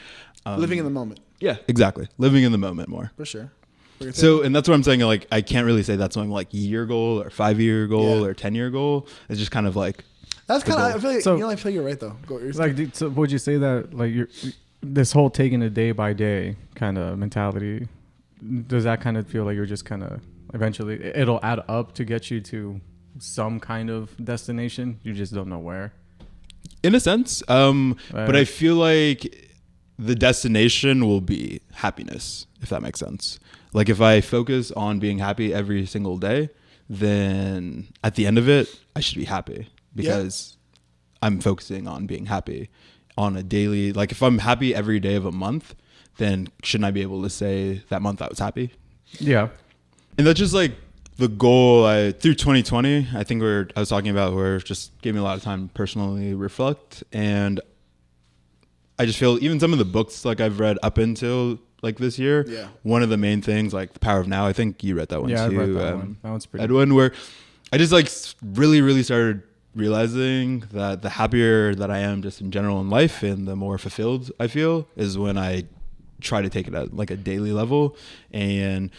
living in the moment. Yeah, exactly. Living in the moment more. For sure. So, and that's what I'm saying. Like, I can't really say that's my like year goal or 5-year goal or 10-year goal. It's just kind of like, That's kind of. I feel like, So- I feel you're right though. Go. It's like, so would you say that like this whole taking it day by day kind of mentality, does that kind of feel like you're just kind of eventually it'll add up to get you to some kind of destination? You just don't know where. in a sense, but I feel like the destination will be happiness, if that makes sense. Like if I focus on being happy every single day, then at the end of it, I should be happy because I'm focusing on being happy on a daily. Like if I'm happy every day of a month, then shouldn't I be able to say that month I was happy? Yeah. And that's just like the goal through 2020. I think I was talking about where it just gave me a lot of time to personally reflect. And I just feel even some of the books like I've read up until like this year, one of the main things, like The Power of Now, I think you read that one too. I read that one. That one's pretty Edwin, where I just like really, really started realizing that the happier that I am just in general in life and the more fulfilled I feel is when I try to take it at like a daily level. And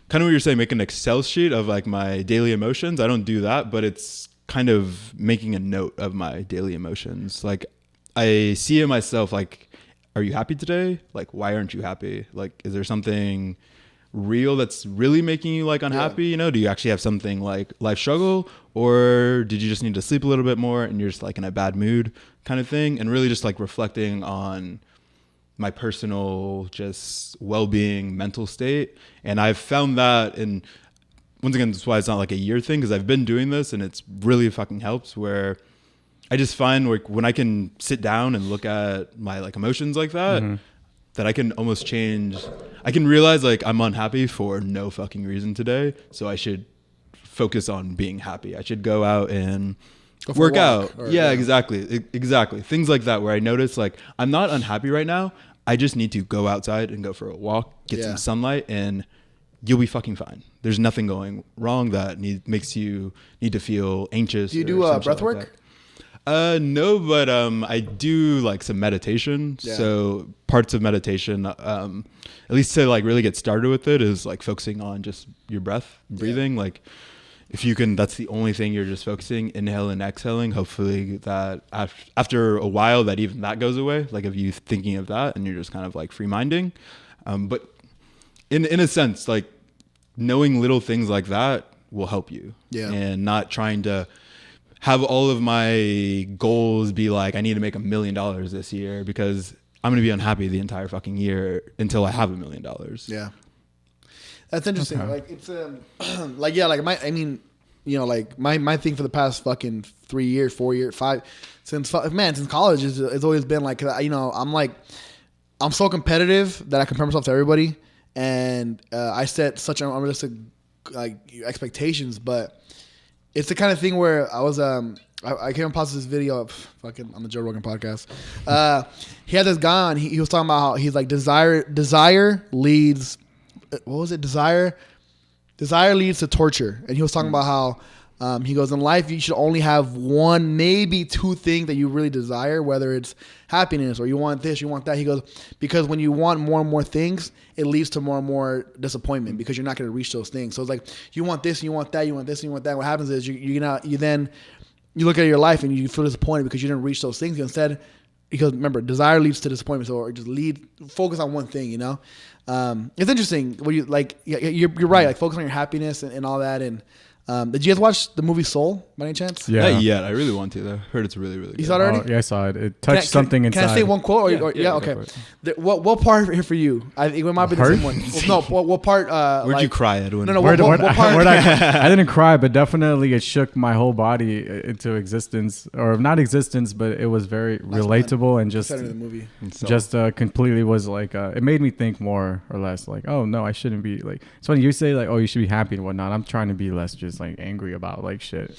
kind of what you're saying, make an Excel sheet of like my daily emotions. I don't do that, but it's kind of making a note of my daily emotions. Like I see in myself, like, are you happy today? Like, why aren't you happy? Like, is there something real that's really making you like unhappy? You know, do you actually have something like life struggle, or did you just need to sleep a little bit more and you're just like in a bad mood kind of thing? And really just like reflecting on my personal just well-being mental state. And I've found that, and once again, that's why it's not like a year thing, because I've been doing this and it's really fucking helps, where I just find like when I can sit down and look at my like emotions like that, that I can almost change. I can realize like I'm unhappy for no fucking reason today, so I should focus on being happy. I should go out and work out. Exactly. Things like that, where I notice like I'm not unhappy right now. I just need to go outside and go for a walk, get some sunlight, and you'll be fucking fine. There's nothing going wrong that makes you need to feel anxious. Do you do breath work? No, but I do like some meditation. Yeah. So parts of meditation, at least to like really get started with it, is like focusing on just your breath, breathing. Yeah. Like if you can, that's the only thing you're just focusing, inhaling and exhaling. Hopefully that after a while that even that goes away. Like if you thinking of that and you're just kind of like free minding. But in a sense, like knowing little things like that will help you. Yeah. And not trying to have all of my goals be like, I need to make $1 million this year, because I'm going to be unhappy the entire fucking year until I have $1 million. Yeah. That's interesting. Okay. Like it's like yeah, like my thing for the past fucking 3 years, 4 years, 5 since college it's always been like, you know, I'm so competitive that I compare myself to everybody, and I set such unrealistic like expectations. But it's the kind of thing where I was I came across this video of fucking on the Joe Rogan podcast. He had this guy on. He was talking about how he's like desire leads. What was it? Desire leads to torture. And he was talking about how he goes, in life you should only have one, maybe two things that you really desire, whether it's happiness or you want this, you want that. He goes, because when you want more and more things, it leads to more and more disappointment, because you're not going to reach those things. So it's like you want this and you want that, you want this and you want that. What happens is you look at your life and you feel disappointed because you didn't reach those things. Instead, because remember, desire leads to disappointment. So or just focus on one thing, you know? It's interesting when you like, you're right. Like focus on your happiness and all that. And, did you guys watch the movie Soul by any chance? Yeah. Not yet. I really want to though. Heard it's really, really good. You saw it already? Yeah, I saw it. It touched something inside. Can I say one quote? Yeah, okay. What part here for you? I think it might be the same one. Well, no, what part? Where'd you cry, Edwin? No, what part? I didn't cry, but definitely it shook my whole body into existence, or not existence, but it was very relatable and just the movie. Completely was like it made me think more or less like, oh no, I shouldn't be like. It's funny you say like, oh, you should be happy and whatnot. I'm trying to be less just like angry about like shit.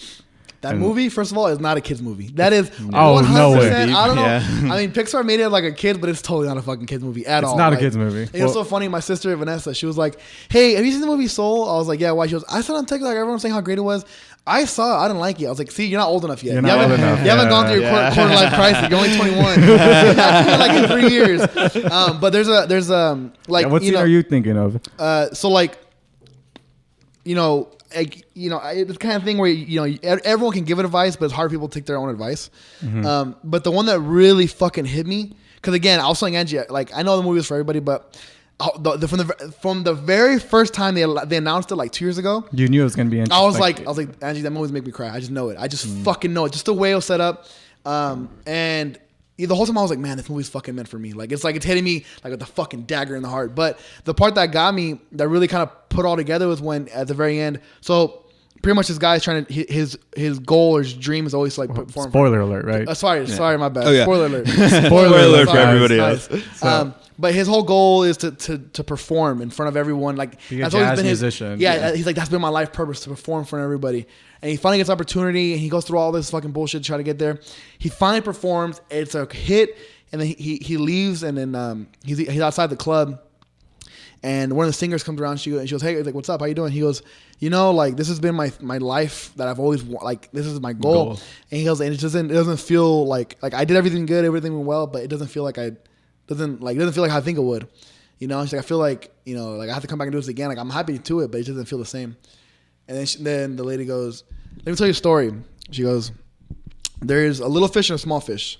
That movie, first of all, is not a kid's movie. That is 100%. No way. I don't know. Yeah. I mean, Pixar made it like a kid, but it's totally not a fucking kid's movie at all. It's not a kid's movie. It was so funny. My sister Vanessa, she was like, "Hey, have you seen the movie Soul?" I was like, "Yeah, why?" She goes, "I saw it on TikTok. Everyone was saying how great it was. I saw it. I didn't like it." I was like, "See, you're not old enough yet. You haven't gone through your quarter life crisis. You're only 21. Like in 3 years." But there's like, what scene are you thinking of? So like, it's the kind of thing where everyone can give advice, but it's hard for people to take their own advice. Mm-hmm. But the one that really fucking hit me, because again, I was telling Angie, like, I know the movie was for everybody, but from the very first time they announced it like 2 years ago, you knew it was gonna be. I was like, Angie, that movie's make me cry. I just know it. I just fucking know it. Just the way it was set up, and the whole time I was like, man, this movie's fucking meant for me. Like it's hitting me like with the fucking dagger in the heart. But the part that got me, that really kind of put all together, was when at the very end. So pretty much this guy's trying to his goal or his dream is always to, like perform. Spoiler alert, right? Sorry, my bad. Oh, yeah. Spoiler alert. Spoiler alert for everybody else. But his whole goal is to perform in front of everyone. Like be a that's jazz always been musician. He's like, that's been my life purpose, to perform in front of everybody. And he finally gets opportunity, and he goes through all this fucking bullshit to try to get there. He finally performs. It's a hit, and then he leaves, and then he's outside the club, and one of the singers comes around. She goes, "Hey, like, what's up? How you doing?" He goes, like, this has been my life that I've always like. This is my goal. And he goes, and it doesn't feel like I did everything good, everything went well, but it doesn't feel like it doesn't feel like how I think it would. She's like, I feel like like I have to come back and do this again. Like I'm happy to it, but it doesn't feel the same. And then the lady goes, "Let me tell you a story." She goes, "There's a little fish and a small fish.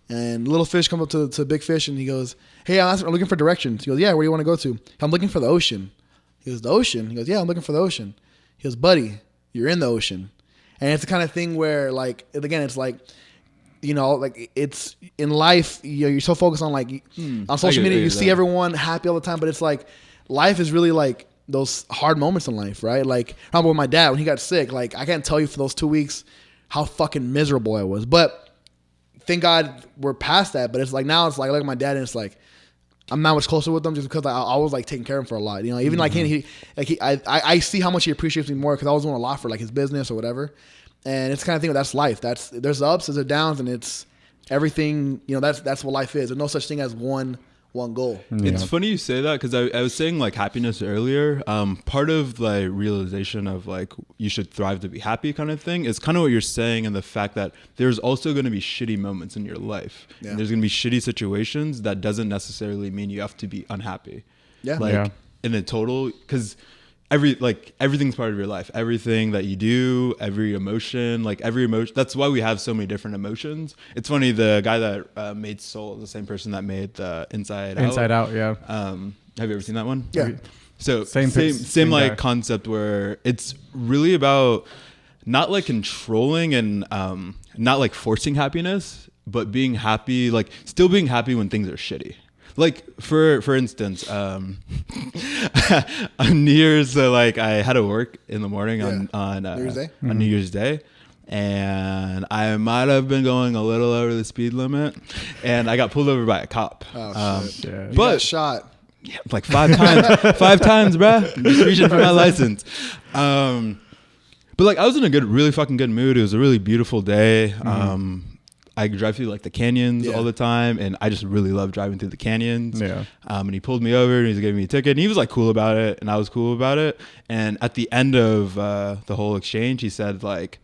And little fish comes up to big fish, and he goes, 'Hey, I'm looking for directions.' He goes, 'Yeah, where do you want to go to?' 'I'm looking for the ocean.' He goes, 'The ocean?' He goes, 'Yeah, I'm looking for the ocean.' He goes, 'Buddy, you're in the ocean.' And it's the kind of thing where, like, again, it's like, like it's in life, you're so focused on like on social media, you see everyone happy all the time, but it's like life is really like those hard moments in life, right? Like, I remember with my dad when he got sick, like I can't tell you for those 2 weeks how fucking miserable I was. But thank God we're past that. But it's like now it's like I look at my dad and it's like I'm not much closer with him just because I was like taking care of him for a lot. Even like I see how much he appreciates me more because I was doing a lot for like his business or whatever. And it's the kind of thing that's life. There's ups, there's downs, and it's everything. That's what life is. There's no such thing as one one goal. It's funny you say that because I was saying like happiness earlier. Part of the realization of like you should thrive to be happy kind of thing is kind of what you're saying, and the fact that there's also going to be shitty moments in your life. Yeah. And there's going to be shitty situations. That doesn't necessarily mean you have to be unhappy. Yeah. Like in the total, because everything's part of your life. Everything that you do, every emotion. That's why we have so many different emotions. It's funny, the guy that made Soul is the same person that made the Inside Out. Inside Out, yeah. Have you ever seen that one? Yeah. So Same like guy. concept where it's really about not like controlling and not like forcing happiness, but being happy, like still being happy when things are shitty. Like for instance, on New Year's, like I had to work in the morning on New Year's Day. On New Year's Day, and I might have been going a little over the speed limit, and I got pulled over by a cop. Oh shit! Yeah. You But got shot. yeah, like 5 times, 5 times, bruh. I'm just reaching for my license. But like I was in a really fucking good mood. It was a really beautiful day. I drive through like the canyons all the time, and I just really love driving through the canyons. Yeah. And he pulled me over and he was giving me a ticket, and he was like cool about it, and I was cool about it. And at the end of the whole exchange, he said like,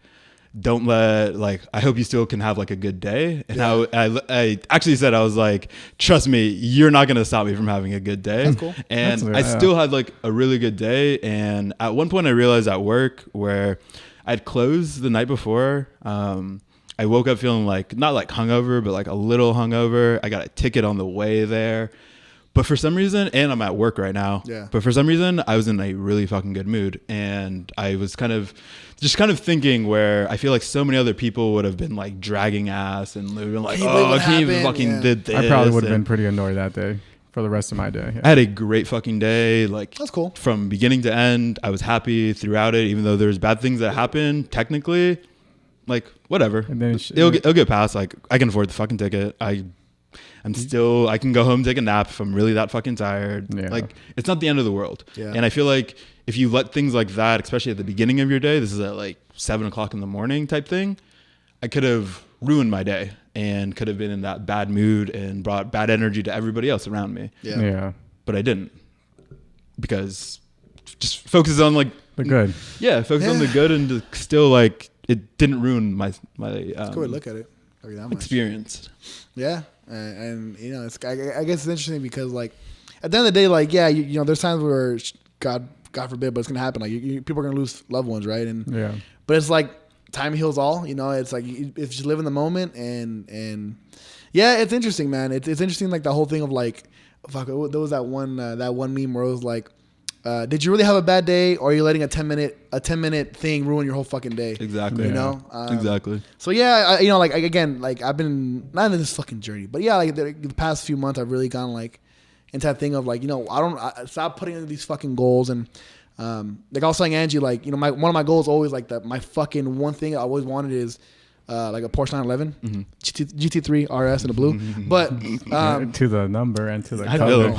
don't let, like, I hope you still can have like a good day. And I actually said, I was like, trust me, you're not going to stop me from having a good day. That's cool. And I still had like a really good day. And at one point I realized at work where I'd closed the night before, I woke up feeling like, not like hungover, but like a little hungover. I got a ticket on the way there. But for some reason, and I'm at work right now, but for some reason, I was in a really fucking good mood. And I was kind of thinking where I feel like so many other people would have been like dragging ass and been like, oh, can you even fucking did this? I probably would have been pretty annoyed that day for the rest of my day. Yeah. I had a great fucking day. Like, that's cool. From beginning to end, I was happy throughout it, even though there's bad things that happen technically. Like, whatever. And then it'll get past. Like, I can afford the fucking ticket. I can go home, take a nap if I'm really that fucking tired. Yeah. Like, it's not the end of the world. Yeah. And I feel like if you let things like that, especially at the beginning of your day, this is at like 7 o'clock in the morning type thing, I could have ruined my day and could have been in that bad mood and brought bad energy to everybody else around me. Yeah. But I didn't, because just focus on like the good. Yeah. Focus on the good, and still like, it didn't ruin my That's a good way to look at it. Experience. Yeah, and you know, it's I guess it's interesting because like at the end of the day, like you know, there's times where God forbid, but it's gonna happen. Like people are gonna lose loved ones, right? And but it's like time heals all. You know, it's like if you live in the moment, and yeah, it's interesting, man. It's interesting, like the whole thing of like, fuck, there was that one meme where it was like, did you really have a bad day, or are you letting a 10-minute thing ruin your whole fucking day? Exactly. You know? Exactly. So yeah, you know, like again, like I've been not in this fucking journey, but yeah, like the past few months, I've really gone like into that thing of like, you know, I stop putting in these fucking goals, and like I was telling Angie, like, you know, one of my goals always like that. My fucking one thing I always wanted is like a Porsche 911, GT3 RS in the blue, but to the number and to the I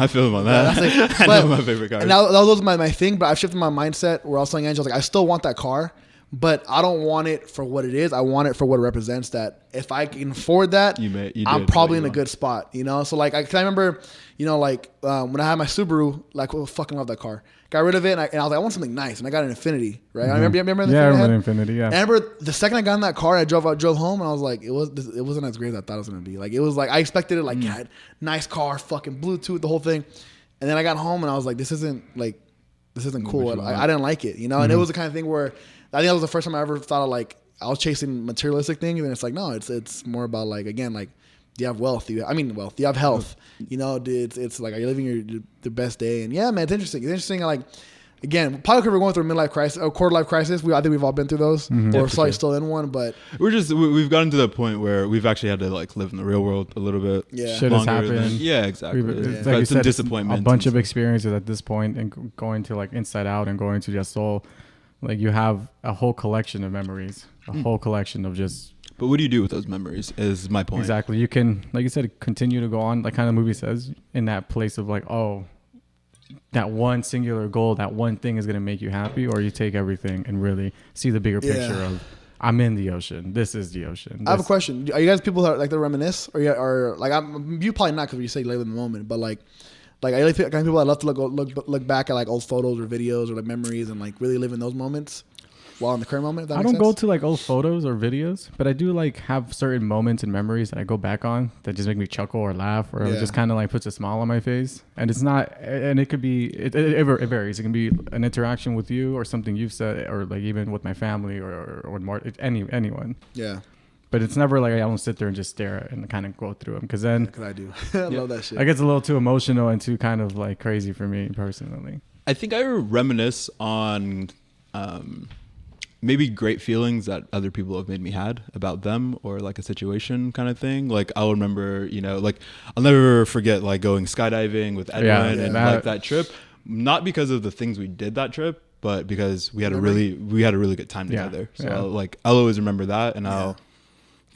feel him on that. Like, I know my favorite car. And that was my thing, but I've shifted my mindset where I was telling Angela, like, I still want that car, but I don't want it for what it is. I want it for what it represents. That if I can afford that, I'm probably in a good spot, you know? So like, I remember, you know, like when I had my Subaru, like, I fucking love that car. Got rid of it, and I was like, I want something nice, and I got an Infinity, right? I remember the I remember the Infinity, yeah. And I remember the second I got in that car, I drove home, and I was like, it wasn't as great as I thought it was gonna be. Like, it was like I expected it, like, yeah, nice car, fucking Bluetooth, the whole thing. And then I got home, and I was like, this isn't cool. I didn't like it, you know. And it was the kind of thing where I think that was the first time I ever thought of like I was chasing materialistic things, and it's like, no, it's more about like, again, like, do you have wealth? You have health. You know, it's like, are you living the best day? And yeah, man, it's interesting. It's interesting. Like, again, probably because we're going through a midlife crisis or quarter life crisis. I think we've all been through those, or still in one. But we've gotten to the point where we've actually had to like live in the real world a little bit. Yeah, shit has happened. Yeah, exactly. Like some disappointment. A bunch of experiences at this point, and going to like Inside Out and going to Just Soul, like you have a whole collection of memories, a whole collection of just. But what do you do with those memories is my point. Exactly. You can, like you said, continue to go on, like kind of movie says, in that place of like, oh, that one singular goal, that one thing is going to make you happy, or you take everything and really see the bigger picture I'm in the ocean. This is the ocean. I have a question. Are you guys people that like to reminisce, or like you probably not because you say live in the moment, but like are you like kind of people that love to look back at like old photos or videos or like memories and like really live in those moments while in the current moment? If that I makes don't go sense? to like old photos or videos, but I do like have certain moments and memories that I go back on that just make me chuckle or laugh or Yeah. just kind of like puts a smile on my face. And it's not, and it could be, it varies. It can be an interaction with you or something you've said, or like even with my family or more, anyone. Yeah, But it's never like I don't sit there and just stare at and kind of go through them, because then because I do. I love that shit. it gets a little too emotional and too kind of like crazy for me personally. I think I reminisce on maybe great feelings that other people have made me had about them or like a situation kind of thing. Like I'll remember, like I'll never forget like going skydiving with Edwin and like that trip. Not because of the things we did that trip, but because we had a really good time together. So I'll always remember that, and I'll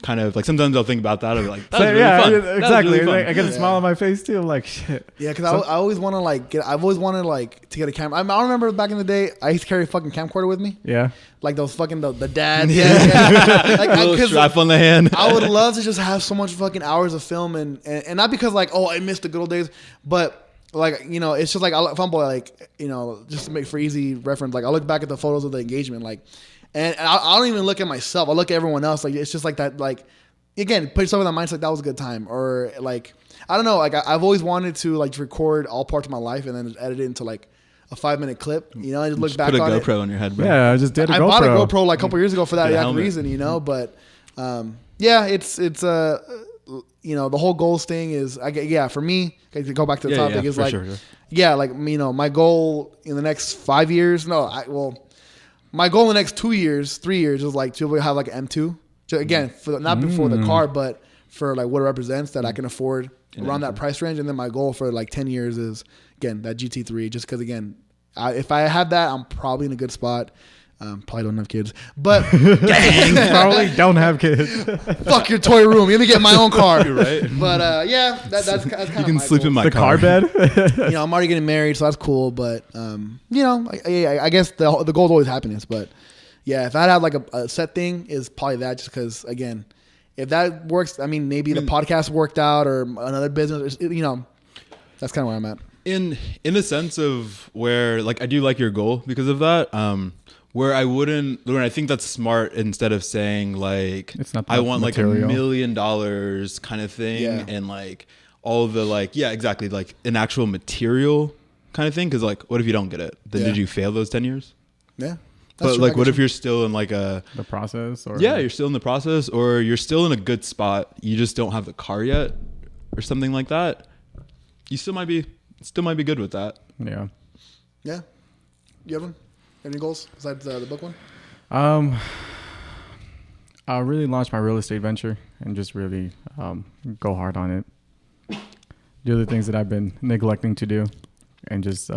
kind of like sometimes I'll think about that and be like, that was really fun. Exactly. Really like, I get a smile on my face too. I'm like, shit. Yeah, because I always want to like I've always wanted like to get a camera. I remember back in the day, I used to carry a fucking camcorder with me. Yeah. Like those fucking the dads. Yeah. Like, a little strap on the hand. I would love to just have so much fucking hours of film and not because like, oh, I missed the good old days, but like, it's just like if I'm like, just to make for easy reference, like I look back at the photos of the engagement, like, and I don't even look at myself. I look at everyone else. Like, it's just like that, like, again, put yourself in that mindset. That was a good time. Or like, I don't know. Like I've always wanted to like record all parts of my life and then just edit it into like a 5-minute clip, and just look back on it. Put a GoPro on your head, bro. Yeah, I just did a GoPro. I bought a GoPro like a couple years ago for that exact reason, but it's the whole goals thing is, for me, to go back to the topic, is like, my goal in the next 5 years, my goal in the next 2 years, 3 years is like to have like an M2. So again, not before the car, but for like what it represents that I can afford around that price range. And then my goal for like 10 years is, again, that GT3, just because, again, if I have that, I'm probably in a good spot. Probably don't have kids, but dang, probably don't have kids. Fuck your toy room. Let me get my own car. You're right. But that's kind of you can sleep in my car bed. I'm already getting married, so that's cool. But I guess the goal is always happiness. But yeah, if I had like a set thing, is probably that. Just because, again, if that works, I mean, maybe the podcast worked out or another business. That's kind of where I'm at. In the sense of where, like, I do like your goal because of that. Where when I think that's smart, instead of saying like, it's not I want material. like $1 million kind of thing, and like all the like, exactly, like an actual material kind of thing. Because like, what if you don't get it? Then did you fail those 10 years? Yeah. But like, what if you're still in like the process? Or you're still in the process, or you're still in a good spot. You just don't have the car yet, or something like that. You still might be good with that. Yeah. Yeah. You have one? Any goals besides the book one? I'll really launch my real estate venture and just really go hard on it. Do the things that I've been neglecting to do, and just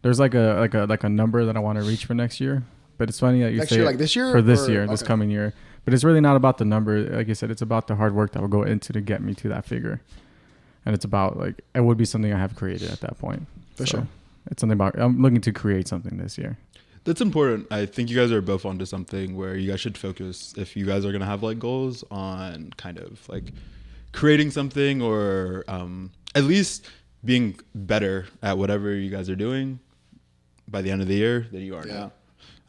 there's like a number that I want to reach for next year. But it's funny that you next say year, like this year, for this year, this coming year. But it's really not about the number. Like you said, it's about the hard work that will go into to get me to that figure. And it's about like, it would be something I have created at that point. For sure. It's something about, I'm looking to create something this year. That's important. I think you guys are both onto something where you guys should focus, if you guys are going to have like goals, on kind of like creating something, or at least being better at whatever you guys are doing by the end of the year than you are now.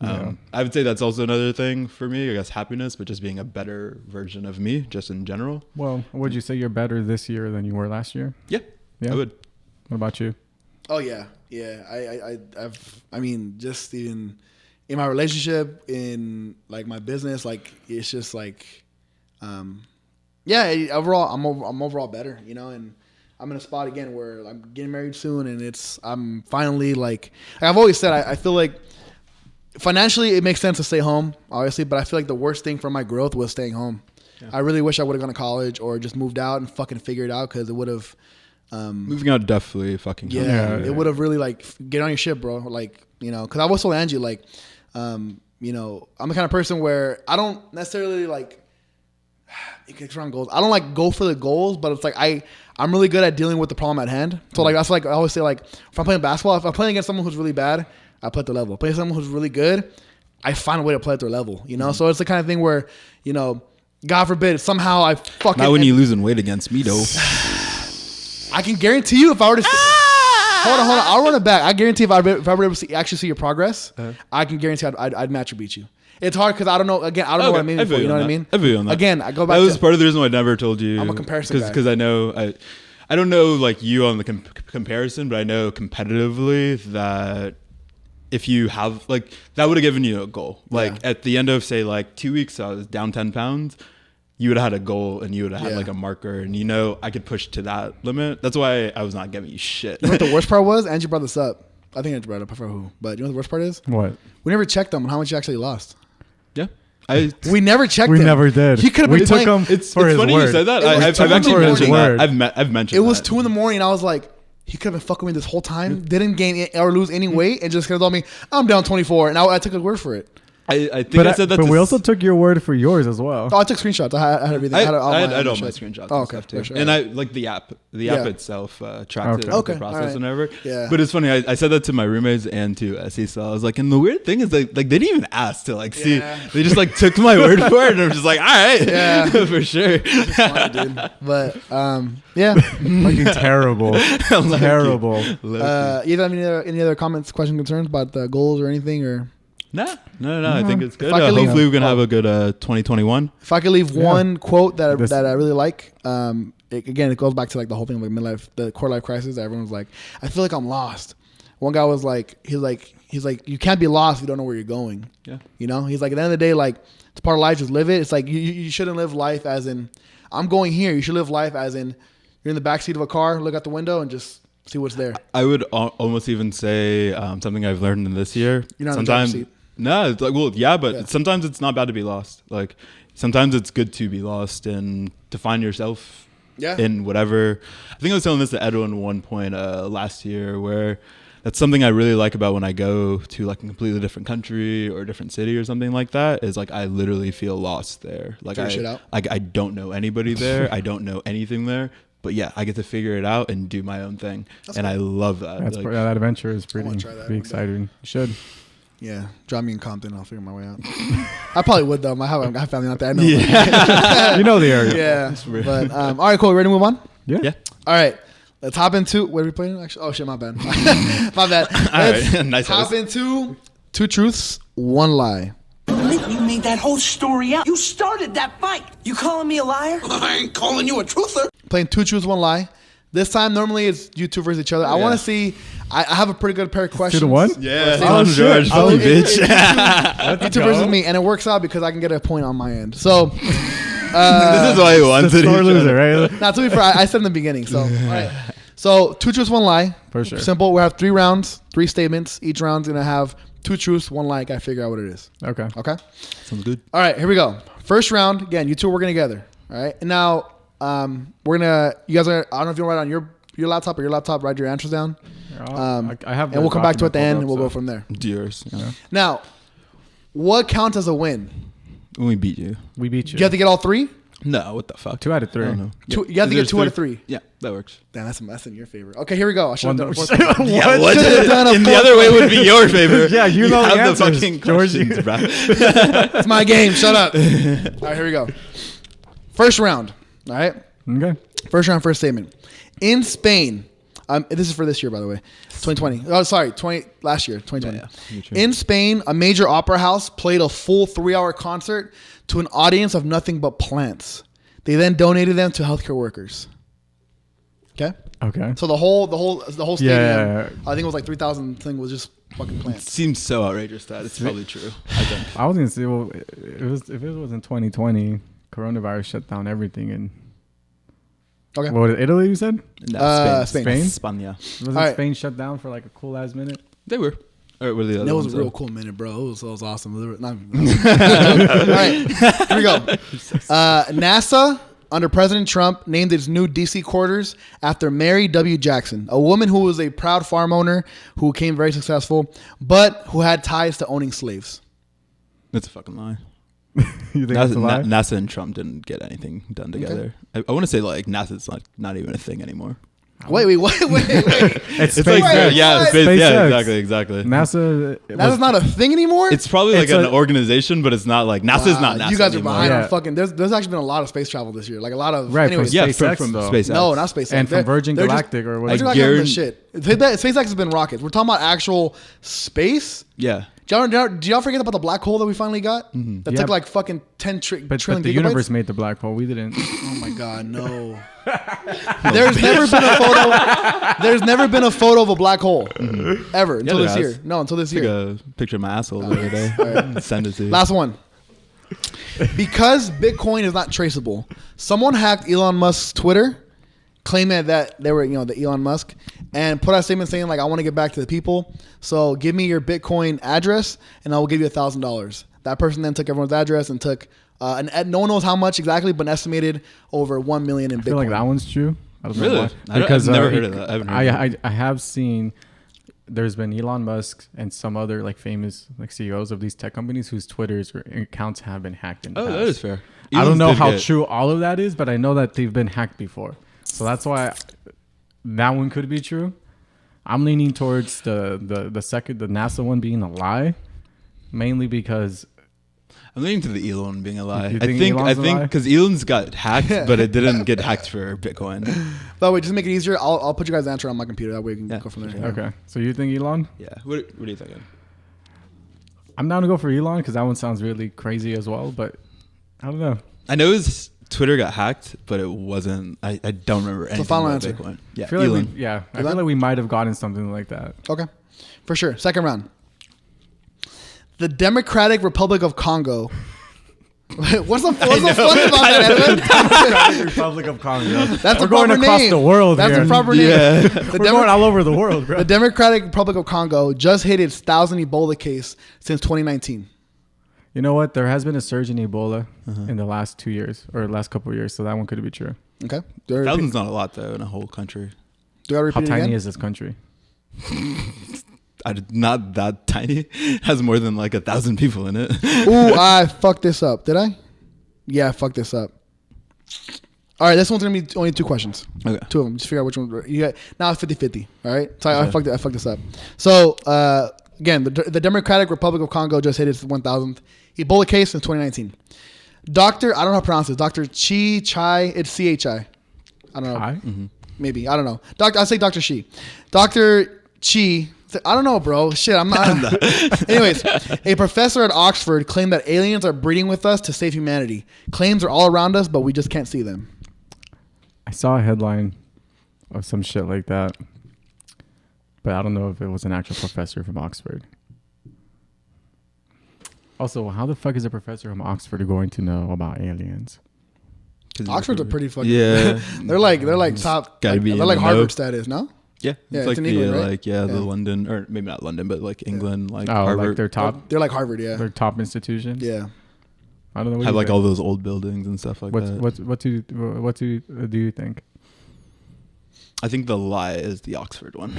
I would say that's also another thing for me, I guess, happiness, but just being a better version of me, just in general. Well, would you say you're better this year than you were last year? Yeah. I would. What about you? Oh yeah. I mean, just even in my relationship, in like my business, like it's just like, overall, I'm overall better, and I'm in a spot again where I'm getting married soon, and I'm finally like I've always said, I feel like financially it makes sense to stay home, obviously, but I feel like the worst thing for my growth was staying home. Yeah. I really wish I would have gone to college or just moved out and fucking figured it out, because it would have. Moving out definitely fucking helped. It would have really like get on your shit, bro. Like, because I was told Angie, like, I'm the kind of person where I don't necessarily like it's around goals. I don't like go for the goals, but it's like I'm really good at dealing with the problem at hand. So like that's like I always say, like if I'm playing basketball, if I'm playing against someone who's really bad, I play at the level. Play someone who's really good, I find a way to play at their level, you know? So it's the kind of thing where, you know, God forbid, somehow I fucking... Not when you losing weight against me, though. I can guarantee you if I were to... Hold on. I'll run it back. I guarantee if I were able to actually see your progress, I can guarantee I'd match or beat you. It's hard because I don't know. Again, I don't know what I mean. You know what I mean? I feel you on that. Again, I go back. That was part of the reason why I never told you. I'm a comparison guy. Because I know I don't know like you on the comparison, but I know competitively that if you have like that would have given you a goal. Like at the end of say like 2 weeks, I was down 10 pounds. You would have had a goal and you would have had like a marker, and you know I could push to that limit. That's why I was not giving you shit. You know what the worst part was? Angie brought this up. I think Angie brought it up. I forgot who. But you know what the worst part is? What? We never checked them on how much you actually lost. Yeah. We never checked We him. never did. He could have We been took playing. him It's for his funny word. you said that. It was I've actually for his mentioned word. that. I've mentioned It was that. 2 a.m. and I was like, he could have been fucking me this whole time. Didn't gain or lose any weight and just could have told me, I'm down 24. And I took a word for it. I think I said that. But to we also took your word for yours as well. Oh, I took screenshots. I had everything. I had all I my had all shit. my screenshots Oh, and okay. stuff too. Sure. And I like the app. The app Yeah. itself tracks it, Okay. the process Alright. and whatever. Yeah. But it's funny. I said that to my roommates and to Essie. So I was like, and the weird thing is like they didn't even ask to like see. Yeah. They just like took my word for it, and I'm just like, all right, Yeah. for sure. Funny, dude. But yeah. Fucking terrible. Terrible. You have any other comments, questions, concerns about the goals or anything? Or No. I think it's good. If I could leave- Hopefully, we can have a good 2021. if I could leave one quote that This- I really like, it goes back to like the whole thing of like midlife, the quarter life crisis. Everyone's like, I feel like I'm lost. One guy was like, he's like, you can't be lost if you don't know where you're going. Yeah. You know, he's like, at the end of the day, like it's part of life. Just live it. It's like you shouldn't live life as in I'm going here. You should live life as in you're in the backseat of a car, look out the window, and just see what's there. I would almost even say something I've learned in this year. You're not in the driver's seat. No, it's like, well, yeah, but sometimes it's not bad to be lost. Like sometimes it's good to be lost and to find yourself in whatever. I think I was telling this to Edwin at one point last year, where that's something I really like about when I go to like a completely different country or a different city or something like that, is like I literally feel lost there. Like I don't know anybody there. I don't know anything there. But yeah, I get to figure it out and do my own thing. And I love that. That's like, that adventure is pretty try that one exciting. You should. Yeah, drop me in Compton. I'll figure my way out. I probably would though. I have family out there. I know. You know the area. Yeah. But all right, cool. Ready to move on? Yeah. All right. Let's hop into what are we playing? Actually, oh shit, my bad. My bad. right. Let's Nice hop house. into 2 truths, 1 lie. You made that whole story up. You started that fight. You calling me a liar? I ain't calling you a truther. Playing 2 truths, 1 lie. This time, normally it's you two versus each other. I want to see. I have a pretty good pair of questions. 2-1? Yeah, Oh, George, shit. fuck you, It's bitch. you two versus me, and it works out because I can get a point on my end. So, This is why he wants The it. sore loser, right? now to be fair, I said in the beginning. So, all right. So 2 truths, 1 lie. For sure. Simple. We have 3 rounds, 3 statements. Each round's gonna have 2 truths, 1 lie. I figure out what it is. Okay. Okay. Sounds good. All right. Here we go. First round. Again, you two are working together. All right. And now, we're gonna. You guys are. I don't know if you want to write on your laptop or your laptop. Write your answers down. I have. And we'll come back to it at the document end, pulled and we'll up, go from there. Yours. Yeah. Now, what counts as a win? When we beat you. We beat you. You have to get all 3. No, what the fuck? 2 out of 3. I don't know. You have to get There's 2 out of 3. Yeah, that works. Damn, that's in your favor. Okay, here we go. I should have done a fourth What? one. What? Should've done a And the fourth other way one. would be your favor. Yeah, you know the have the answers, fucking George. questions, bro. It's my game. Shut up. All right, here we go. First round. All right. Okay. First round, first statement. In Spain, this is for this year, by the way, 2020. Oh, sorry, last year, 2020. Yeah, true. In Spain, a major opera house played a full 3-hour concert to an audience of nothing but plants. They then donated them to healthcare workers. Okay. Okay. So the whole stadium, Yeah. I think it was like 3,000 thing was just fucking plants. Seems so outrageous that it's probably true. I think. I was gonna say, well, if it was in 2020, coronavirus shut down everything in. Okay. What was it, Italy? You said? No, Spain. Spain. Wasn't All right. Spain shut down for like a cool ass minute? They were. All right, what are the other That was ones, a real though? cool minute, bro. It was awesome. All right, here we go. NASA, under President Trump, named its new DC quarters after Mary W. Jackson, a woman who was a proud farm owner who became very successful, but who had ties to owning slaves. That's a fucking lie. You think that's a lie? NASA and Trump didn't get anything done together. I want to say like NASA's not even a thing anymore. Wait. It's It's like SpaceX. yeah, space, SpaceX. yeah, exactly. NASA. That's not a thing anymore. It's probably like It's an a- organization, but it's not like NASA's not NASA. You guys are anymore. behind Yeah. on fucking. There's actually been a lot of space travel this year. Like a lot of. Right, Anyways, Yeah, SpaceX, from though. SpaceX. no, not SpaceX. And from Virgin They're Galactic or Virgin whatever. Galactic guarantee- shit. SpaceX has been rockets. We're talking about actual space. Yeah. Do y'all forget about the black hole that we finally got? That Yeah. took like fucking 10 But trillion the gigabytes? universe made the black hole. We didn't. Oh my god, no. There's never been a photo. There's never been a photo of a black hole ever until there this has. year. No, until this Took year. a picture of my asshole the other day. Alright. Send it to you. Last one. Because Bitcoin is not traceable, someone hacked Elon Musk's Twitter, claiming that they were, the Elon Musk, and put out a statement saying like, I want to get back to the people. So give me your Bitcoin address and I will give you $1,000. That person then took everyone's address and took, and no one knows how much exactly, but estimated over 1 million in Bitcoin. I feel like that one's true. I don't know Really? why. I've never heard of that. I haven't heard of I have seen. There's been Elon Musk and some other like famous like CEOs of these tech companies whose Twitters or accounts have been hacked in the Oh, past. that is fair. I don't Elon's know did how get- true all of that is, but I know that they've been hacked before. So that's why that one could be true. I'm leaning towards the second, the NASA one being a lie, mainly because I'm leaning to the Elon being a lie. You I think think Elon's a lie? because Elon's got hacked, but it didn't get hacked for Bitcoin. By the way, just to make it easier, I'll put you guys' answer on my computer. That way we can Yeah, go from there. for sure. okay. So you think Elon? Yeah. What are you thinking? I'm down to go for Elon because that one sounds really crazy as well. But I don't know. I know his Twitter got hacked, but it wasn't. I don't remember anything final about answer. Bitcoin. Yeah, I feel Elon. like I Elon? feel like we might have gotten something like that. Okay, for sure. Second round. The Democratic Republic of Congo. what's the fun about that, Edwin? Democratic Republic of Congo. That's We're the going proper across name. the world That's here. the proper name. Yeah. The, We're going all over the world, bro. the Democratic Republic of Congo just hit its 1,000th Ebola case since 2019. You know what? There has been a surge in Ebola in the last 2 years or last couple of years, so that one could be true. Okay. Do I repeat, Thousands not a lot though in a whole country. do I repeat How it tiny again? is this country? Not that tiny. It has more than like 1,000 people in it. Ooh, I fucked this up. Did I? Yeah, I fucked this up. All right, this one's going to be only 2 questions. Okay. 2 of them. Just figure out which one. You got, now it's 50-50. All right? So I Okay. fucked this up. So, again, the Democratic Republic of Congo just hit its 1,000th Ebola case in 2019. I don't know how to pronounce it. Dr. Chai, it's CHI. I don't know. Hi. Maybe. I don't know. I'll say Dr. Shi. Dr. Chi. I don't know, bro. Shit, I'm not. Anyways, a professor at Oxford claimed that aliens are breeding with us to save humanity. Claims are all around us, but we just can't see them. I saw a headline of some shit like that, but I don't know if it was an actual professor from Oxford. Also, how the fuck is a professor from Oxford going to know about aliens? Oxford's a pretty fucking. Yeah. they're like top. gotta Like, be they're in like the Harvard know. status, no? Yeah, Yeah, it's like it's in the England, right? like the Yeah. London, or maybe not London, but like England, like Oh, Harvard. like their top, They're like Harvard, yeah. their top institutions. Yeah. I don't know. What have do you like think? all those old buildings and stuff like that. What do you think? I think the lie is the Oxford one.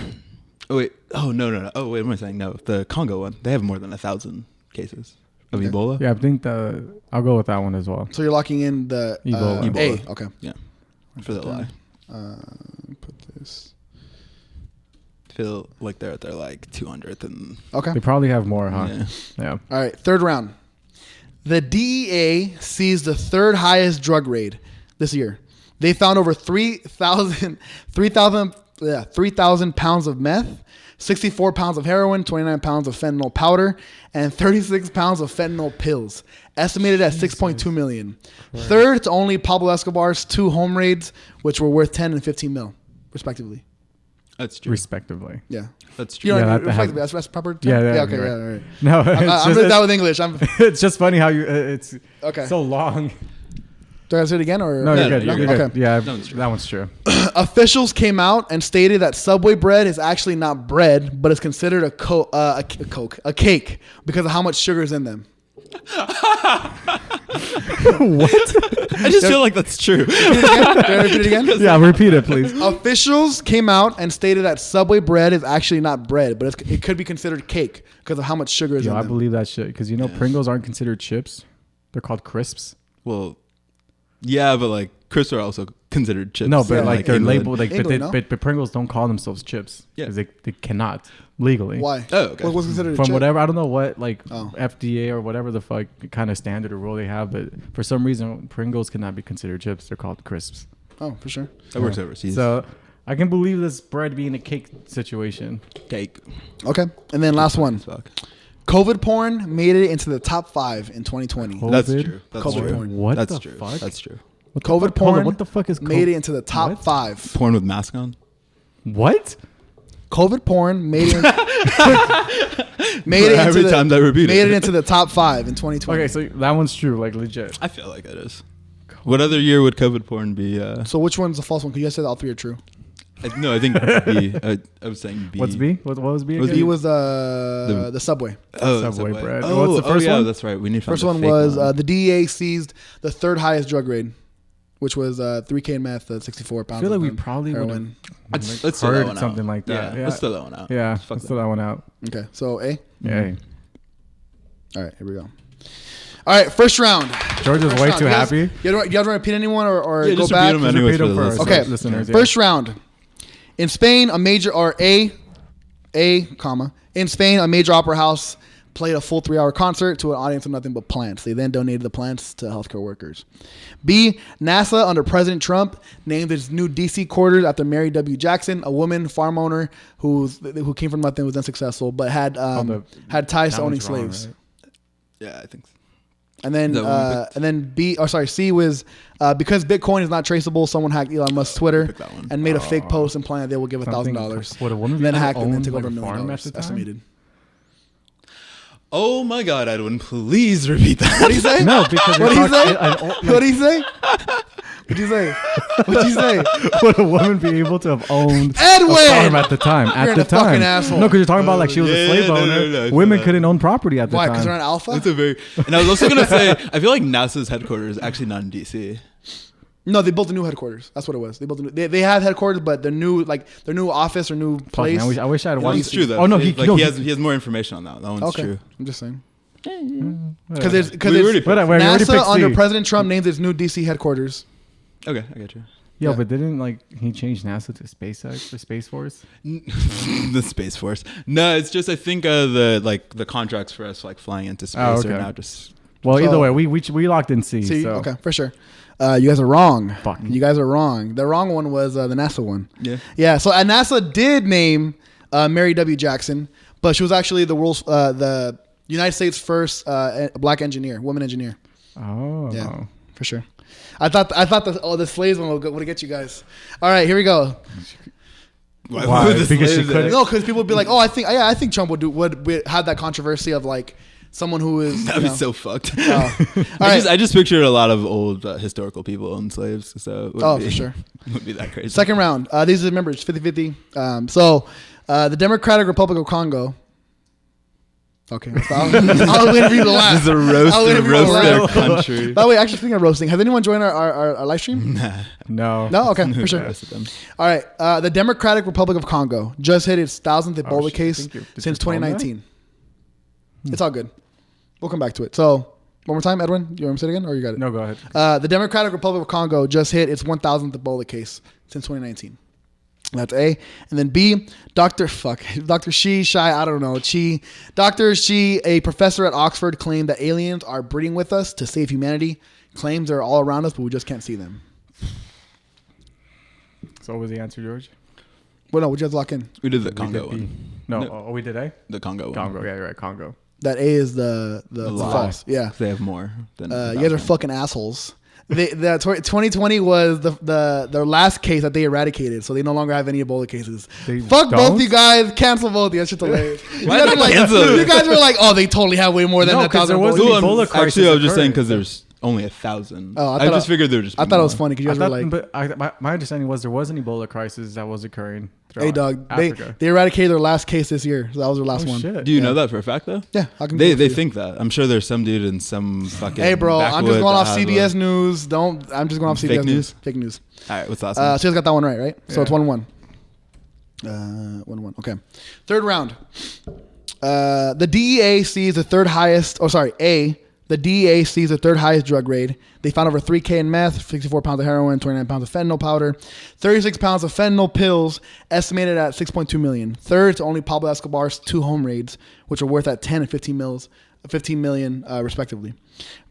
Oh wait, no. Oh wait, what am I saying? No, the Congo one. They have more than 1,000 cases of Okay. Ebola. Yeah, I think I'll go with that one as well. So you're locking in the Ebola. A. Ebola. Okay. Yeah, for the lie. Put this. Feel like they're at their like 200th and Okay. They probably have more, huh? yeah. Yeah. All right, third round. The DEA sees the third highest drug raid this year. They found over 3,000 pounds of meth, 64 pounds of heroin, 29 pounds of fentanyl powder, and 36 pounds of fentanyl pills, estimated at 6.2 million. Right. Third to only Pablo Escobar's 2 home raids, which were worth 10 and 15 mil, respectively. That's true. Respectively. Yeah. That's true. You know, Yeah, respectively. That's proper term? Yeah, okay, you're yeah, right. all right. No, I'm really bad with English. it's just funny how you it's Okay. so long. Do I say it again or No, you're No, good. you're You're good. good. Okay. Yeah, That one's true. that one's true. Officials came out and stated that Subway bread is actually not bread, but it's considered a cake because of how much sugar is in them. I just feel like that's true. Did I repeat it again? Yeah, repeat it, please. Officials came out and stated that Subway bread is actually not bread, but it could be considered cake because of how much sugar is Yo, in I them. believe that shit because Pringles aren't considered chips; they're called crisps. Well, yeah, but like crisps are also considered chips. No, but like they're England. labeled like, England, no? but Pringles don't call themselves chips. Yeah. Because they cannot legally. Why? Oh, okay. What's considered a From chip? whatever, I don't know what like Oh. FDA or whatever the fuck kind of standard or rule they have, but for some reason Pringles cannot be considered chips. They're called crisps. Oh, for sure. That works overseas. So I can believe this bread being a cake situation. Cake. Okay. And then last one. Fuck. COVID porn made it into the top 5 in 2020. COVID? That's true. That's COVID true. porn. What That's the true. fuck? That's true. What the COVID fuck? Hold on, porn what the fuck is made it into the top What? 5. Porn with mask on. What? COVID porn made it made it Every into time the, I repeat made it. it into the top 5 in 2020. Okay, so that one's true, like legit. I feel like it is. What other year would COVID porn be? So which one's the false one? Because you guys said all 3 are true. No, I think B. I was saying B. What's B? What was B? Was again? B was the Subway. Oh, Subway bread. Oh, What's the first yeah, one? that's right. We need to find First the one fake was one. the DEA seized the 3rd highest drug raid, which was 3K meth, 64 pounds. I feel like of we probably would have heroin. Let's throw that heard one out. something like that. Yeah, let's throw that one out. Yeah, Fuck let's that. throw that one out. Okay, so A. Yay. All right, here we go. All right, first round. George is First way round. too You guys- happy. You guys want to repeat anyone or Yeah, go just back? repeat them Just anyways repeat for them the first. listeners. Okay. Listeners, yeah. First round. In Spain, a major or A, comma. In Spain, a major opera house played a full 3-hour concert to an audience of nothing but plants. They then donated the plants to healthcare workers. B, NASA under President Trump named its new DC quarters after Mary W. Jackson, a woman farm owner who came from nothing, was unsuccessful, but had ties to That owning one's wrong, slaves. right? Yeah, I think so. And then Is that one we picked? and then C was because Bitcoin is not traceable. Someone hacked Elon Musk's Twitter picked that one. and made a fake post implying that they will give Something- $1,000. Would a woman be Then able to hacked and then own, took like, over a $1 million farm at the time? estimated. Oh my God, Edwin! Please repeat that. What do you say? No, because What do you say? like, What do you say? What'd you say? What'd you say? would a woman be able to have owned Edwin! a farm at the time? You're At the a fucking time, asshole. no, because you're talking about like she was Yeah, a slave no, no, owner. no, I Women feel couldn't own property at the Why? time. Because they're an alpha? That's a very. And I was also gonna say, I feel like NASA's headquarters is actually not in DC. No, they built a new headquarters. That's what it was. They built a new. They had headquarters, but their new office or new Fuck, place. man, I wish I had That watched. one's true though. Oh no, he no, has more information on that. That one's Okay, true. I'm just saying. Because Because We already it's picked- we already NASA picked C. under President Trump named its new DC headquarters. Okay, I got you. Yo, Yeah. but didn't like he change NASA to SpaceX or Space Force? The Space Force. No, it's just I think the contracts for us like flying into space Oh, okay. are now just. Well, So- either way, we locked in C. See, so. okay, for sure. You guys are wrong. Fuck. You guys are wrong. The wrong one was the NASA one. Yeah. Yeah. So NASA did name Mary W. Jackson, but she was actually the United States' first black woman engineer. Oh. Yeah, for sure. I thought the slaves one would get you guys. All right, here we go. Why? would the Because she slaves- couldn't- No, because people would be like, oh, I think Trump would have that controversy of like someone who is. That'd you be know, so fucked. Oh. All right. I just pictured a lot of old historical people owned slaves. So it wouldn't For sure. Would be that crazy. Second round. These are members 50-50. So the Democratic Republic of Congo. Okay. I was waiting for you to laugh. This is a I was waiting for you to roast their laugh. country. By the way, actually speaking of roasting, has anyone joined our live stream? No. No? Okay, for sure. Roasted them. All right. The Democratic Republic of Congo just hit its 1,000th Ebola shit, case thank you. Did since you tell them that? 2019. It's all good. We'll come back to it. So, one more time, Edwin. You want me to say it again, or you got it? No, go ahead. The Democratic Republic of Congo just hit its 1,000th Ebola case since 2019. That's A. And then B, Dr. Shi, I don't know. Dr. Shi, a professor at Oxford, claimed that aliens are breeding with us to save humanity. Claims they're all around us, but we just can't see them. So what was the answer, George? Well, no, we just lock in. We did the We Congo did B. one. No, No. we did A? The Congo one. Congo, yeah, you're right, Congo. That A is the lie. false. Yeah. They have more than. You guys are fucking assholes. 2020 was the last case that they eradicated, so they no longer have any Ebola cases. They Fuck don't? both you guys. Cancel both of you. That's just hilarious. You Why guys not were like, cancel? you guys were like, oh, they totally have way more than No, that 'cause there 1,000 wasn't Ebola. Ebola crisis Actually, I was just saying occurred. because there's only 1,000. Oh, I just figured there were just. I thought it was more. funny because you I guys were thought, like, but my understanding was there was an Ebola crisis that was occurring throughout hey, dog, Africa. they eradicated their last case this year. So that was their last Oh, one. shit. Do you know that for a fact though? Yeah, I can They prove it to you. think that. I'm sure there's some dude in some fucking. Hey, bro, I'm just backwood going off that has CBS a- News. I'm just going off Fake CBS news? Fake news. All right, what's the last So one? you guys got that one right? So Yeah. it's 1-1. 1-1. Okay. Third round. The DEA sees the The DEA seized the third highest drug raid. They found over 3K in meth, 64 pounds of heroin, 29 pounds of fentanyl powder, 36 pounds of fentanyl pills, estimated at $6.2 million. Third to only Pablo Escobar's 2 home raids, which are worth at 10 and 15 million, respectively.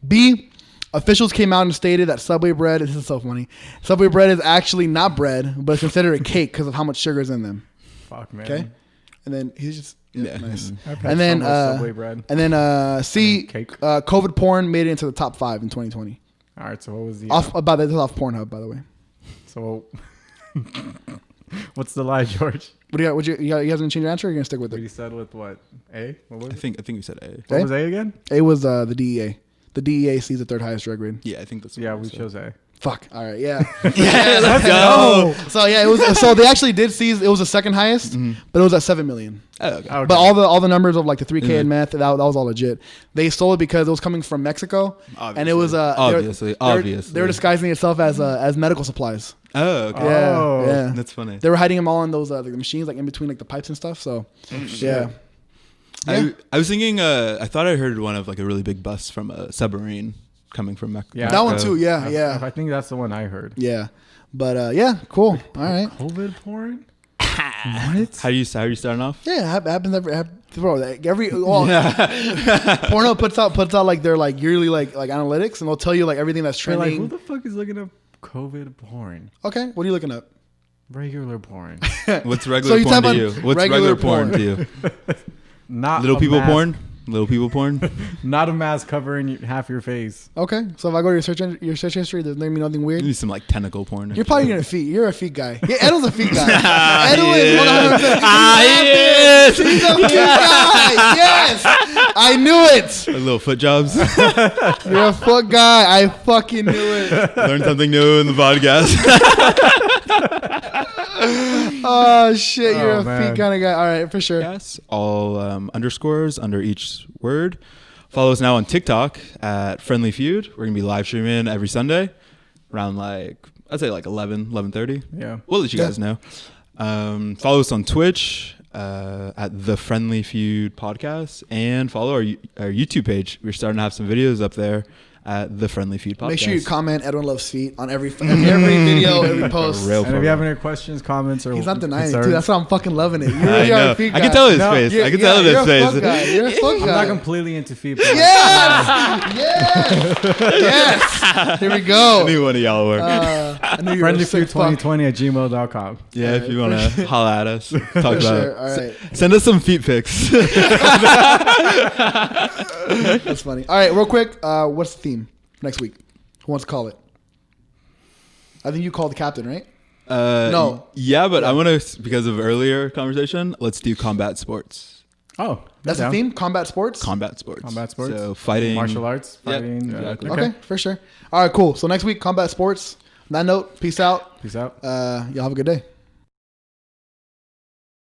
B, officials came out and stated that Subway bread, this is so funny, Subway bread is actually not bread, but it's considered a cake because of how much sugar is in them. Fuck, man. Okay? And then he's just... Yeah, nice. I've had And then, so much Subway bread. and then C, cake. COVID porn made it into the top 5 in 2020. All right, so what was the... This is off Pornhub, by the way. So, what's the lie, George? What do you guys gonna change your answer or are you gonna stick with What it? you said with what? A? What was I it? think we said A. What was A again? A was the DEA. The DEA sees the third highest drug rate. Yeah, I think that's what Yeah, we we said. chose A. Fuck. All right. Yeah. Yeah, let's go. So yeah, it was. So they actually did seize. It was the second highest, but it was at 7 million. Oh, okay. Okay. But all the numbers of like the 3K and meth, that was all legit. They stole it because it was coming from Mexico, and it was Obviously. they were disguising itself as medical supplies. Oh, okay. Yeah, Oh. yeah. That's funny. They were hiding them all in those the machines, like in between like the pipes and stuff. So yeah. I was thinking. I thought I heard one of like a really big bust from a submarine coming from Mexico. Yeah. That one too. Yeah, I yeah, think that's the one I heard. yeah. But yeah, cool. All right. COVID porn? What? How you starting off? Yeah, happens bro. Like Porno puts out like their like yearly like analytics, and they'll tell you like everything that's They're like, trending. who the fuck is looking up COVID porn? Okay, what are you looking up? Regular porn. What's So regular you porn type to on you? What's regular regular porn porn. to you? Not Little a people mask- porn? Little people porn? Not a mask covering half your face. Okay, so if I go to your search history, there's maybe nothing weird. Maybe some like tentacle porn. You're probably gonna feet. You're a feet guy. Yeah, Edwin's a feet guy. Edwin is 100%. yes. He's a feet guy. Yes, I knew it. Little foot jobs. You're a foot guy. I fucking knew it. Learned something new in the podcast. Oh shit, you're Oh, a man. feet kind of guy. All right, for sure. Yes, all underscores under each word. Follow us now on TikTok at Friendly Feud. We're going to be live streaming every Sunday around like, I'd say like 11:30. Yeah. We'll let you guys know. Follow us on Twitch at the Friendly Feud podcast, and follow our YouTube page. We're starting to have some videos up there at the Friendly Feud podcast. Make sure you comment Edwin loves feet on every video, every post. Real And if you have any questions, comments, or He's not denying it concerns, too. That's why I'm fucking loving it. You I really are know. a feet guy. I can tell his No, face. You're- I can yeah, tell you're his a face. fuck guy. You're a fuck I'm guy. not completely into feet. But Yes! Yes! Here we go. I knew one of y'all were. I knew you were a sick fuck. friendlyfeud2020@gmail.com. Yeah, if you want to holla at us, talk about sure. it. All right. Send us some feet pics. That's funny. All right, real quick. What's the theme next week? Who wants to call it? I think you called the captain, right? No. Yeah, but I want to, because of earlier conversation, let's do combat sports. Oh, That's the down. theme? Combat sports? Combat sports. Combat sports. So fighting. Martial arts. Yeah, Fighting. exactly. Okay, for sure. All right, cool. So next week, combat sports. On that note, peace out. Peace out. Y'all have a good day.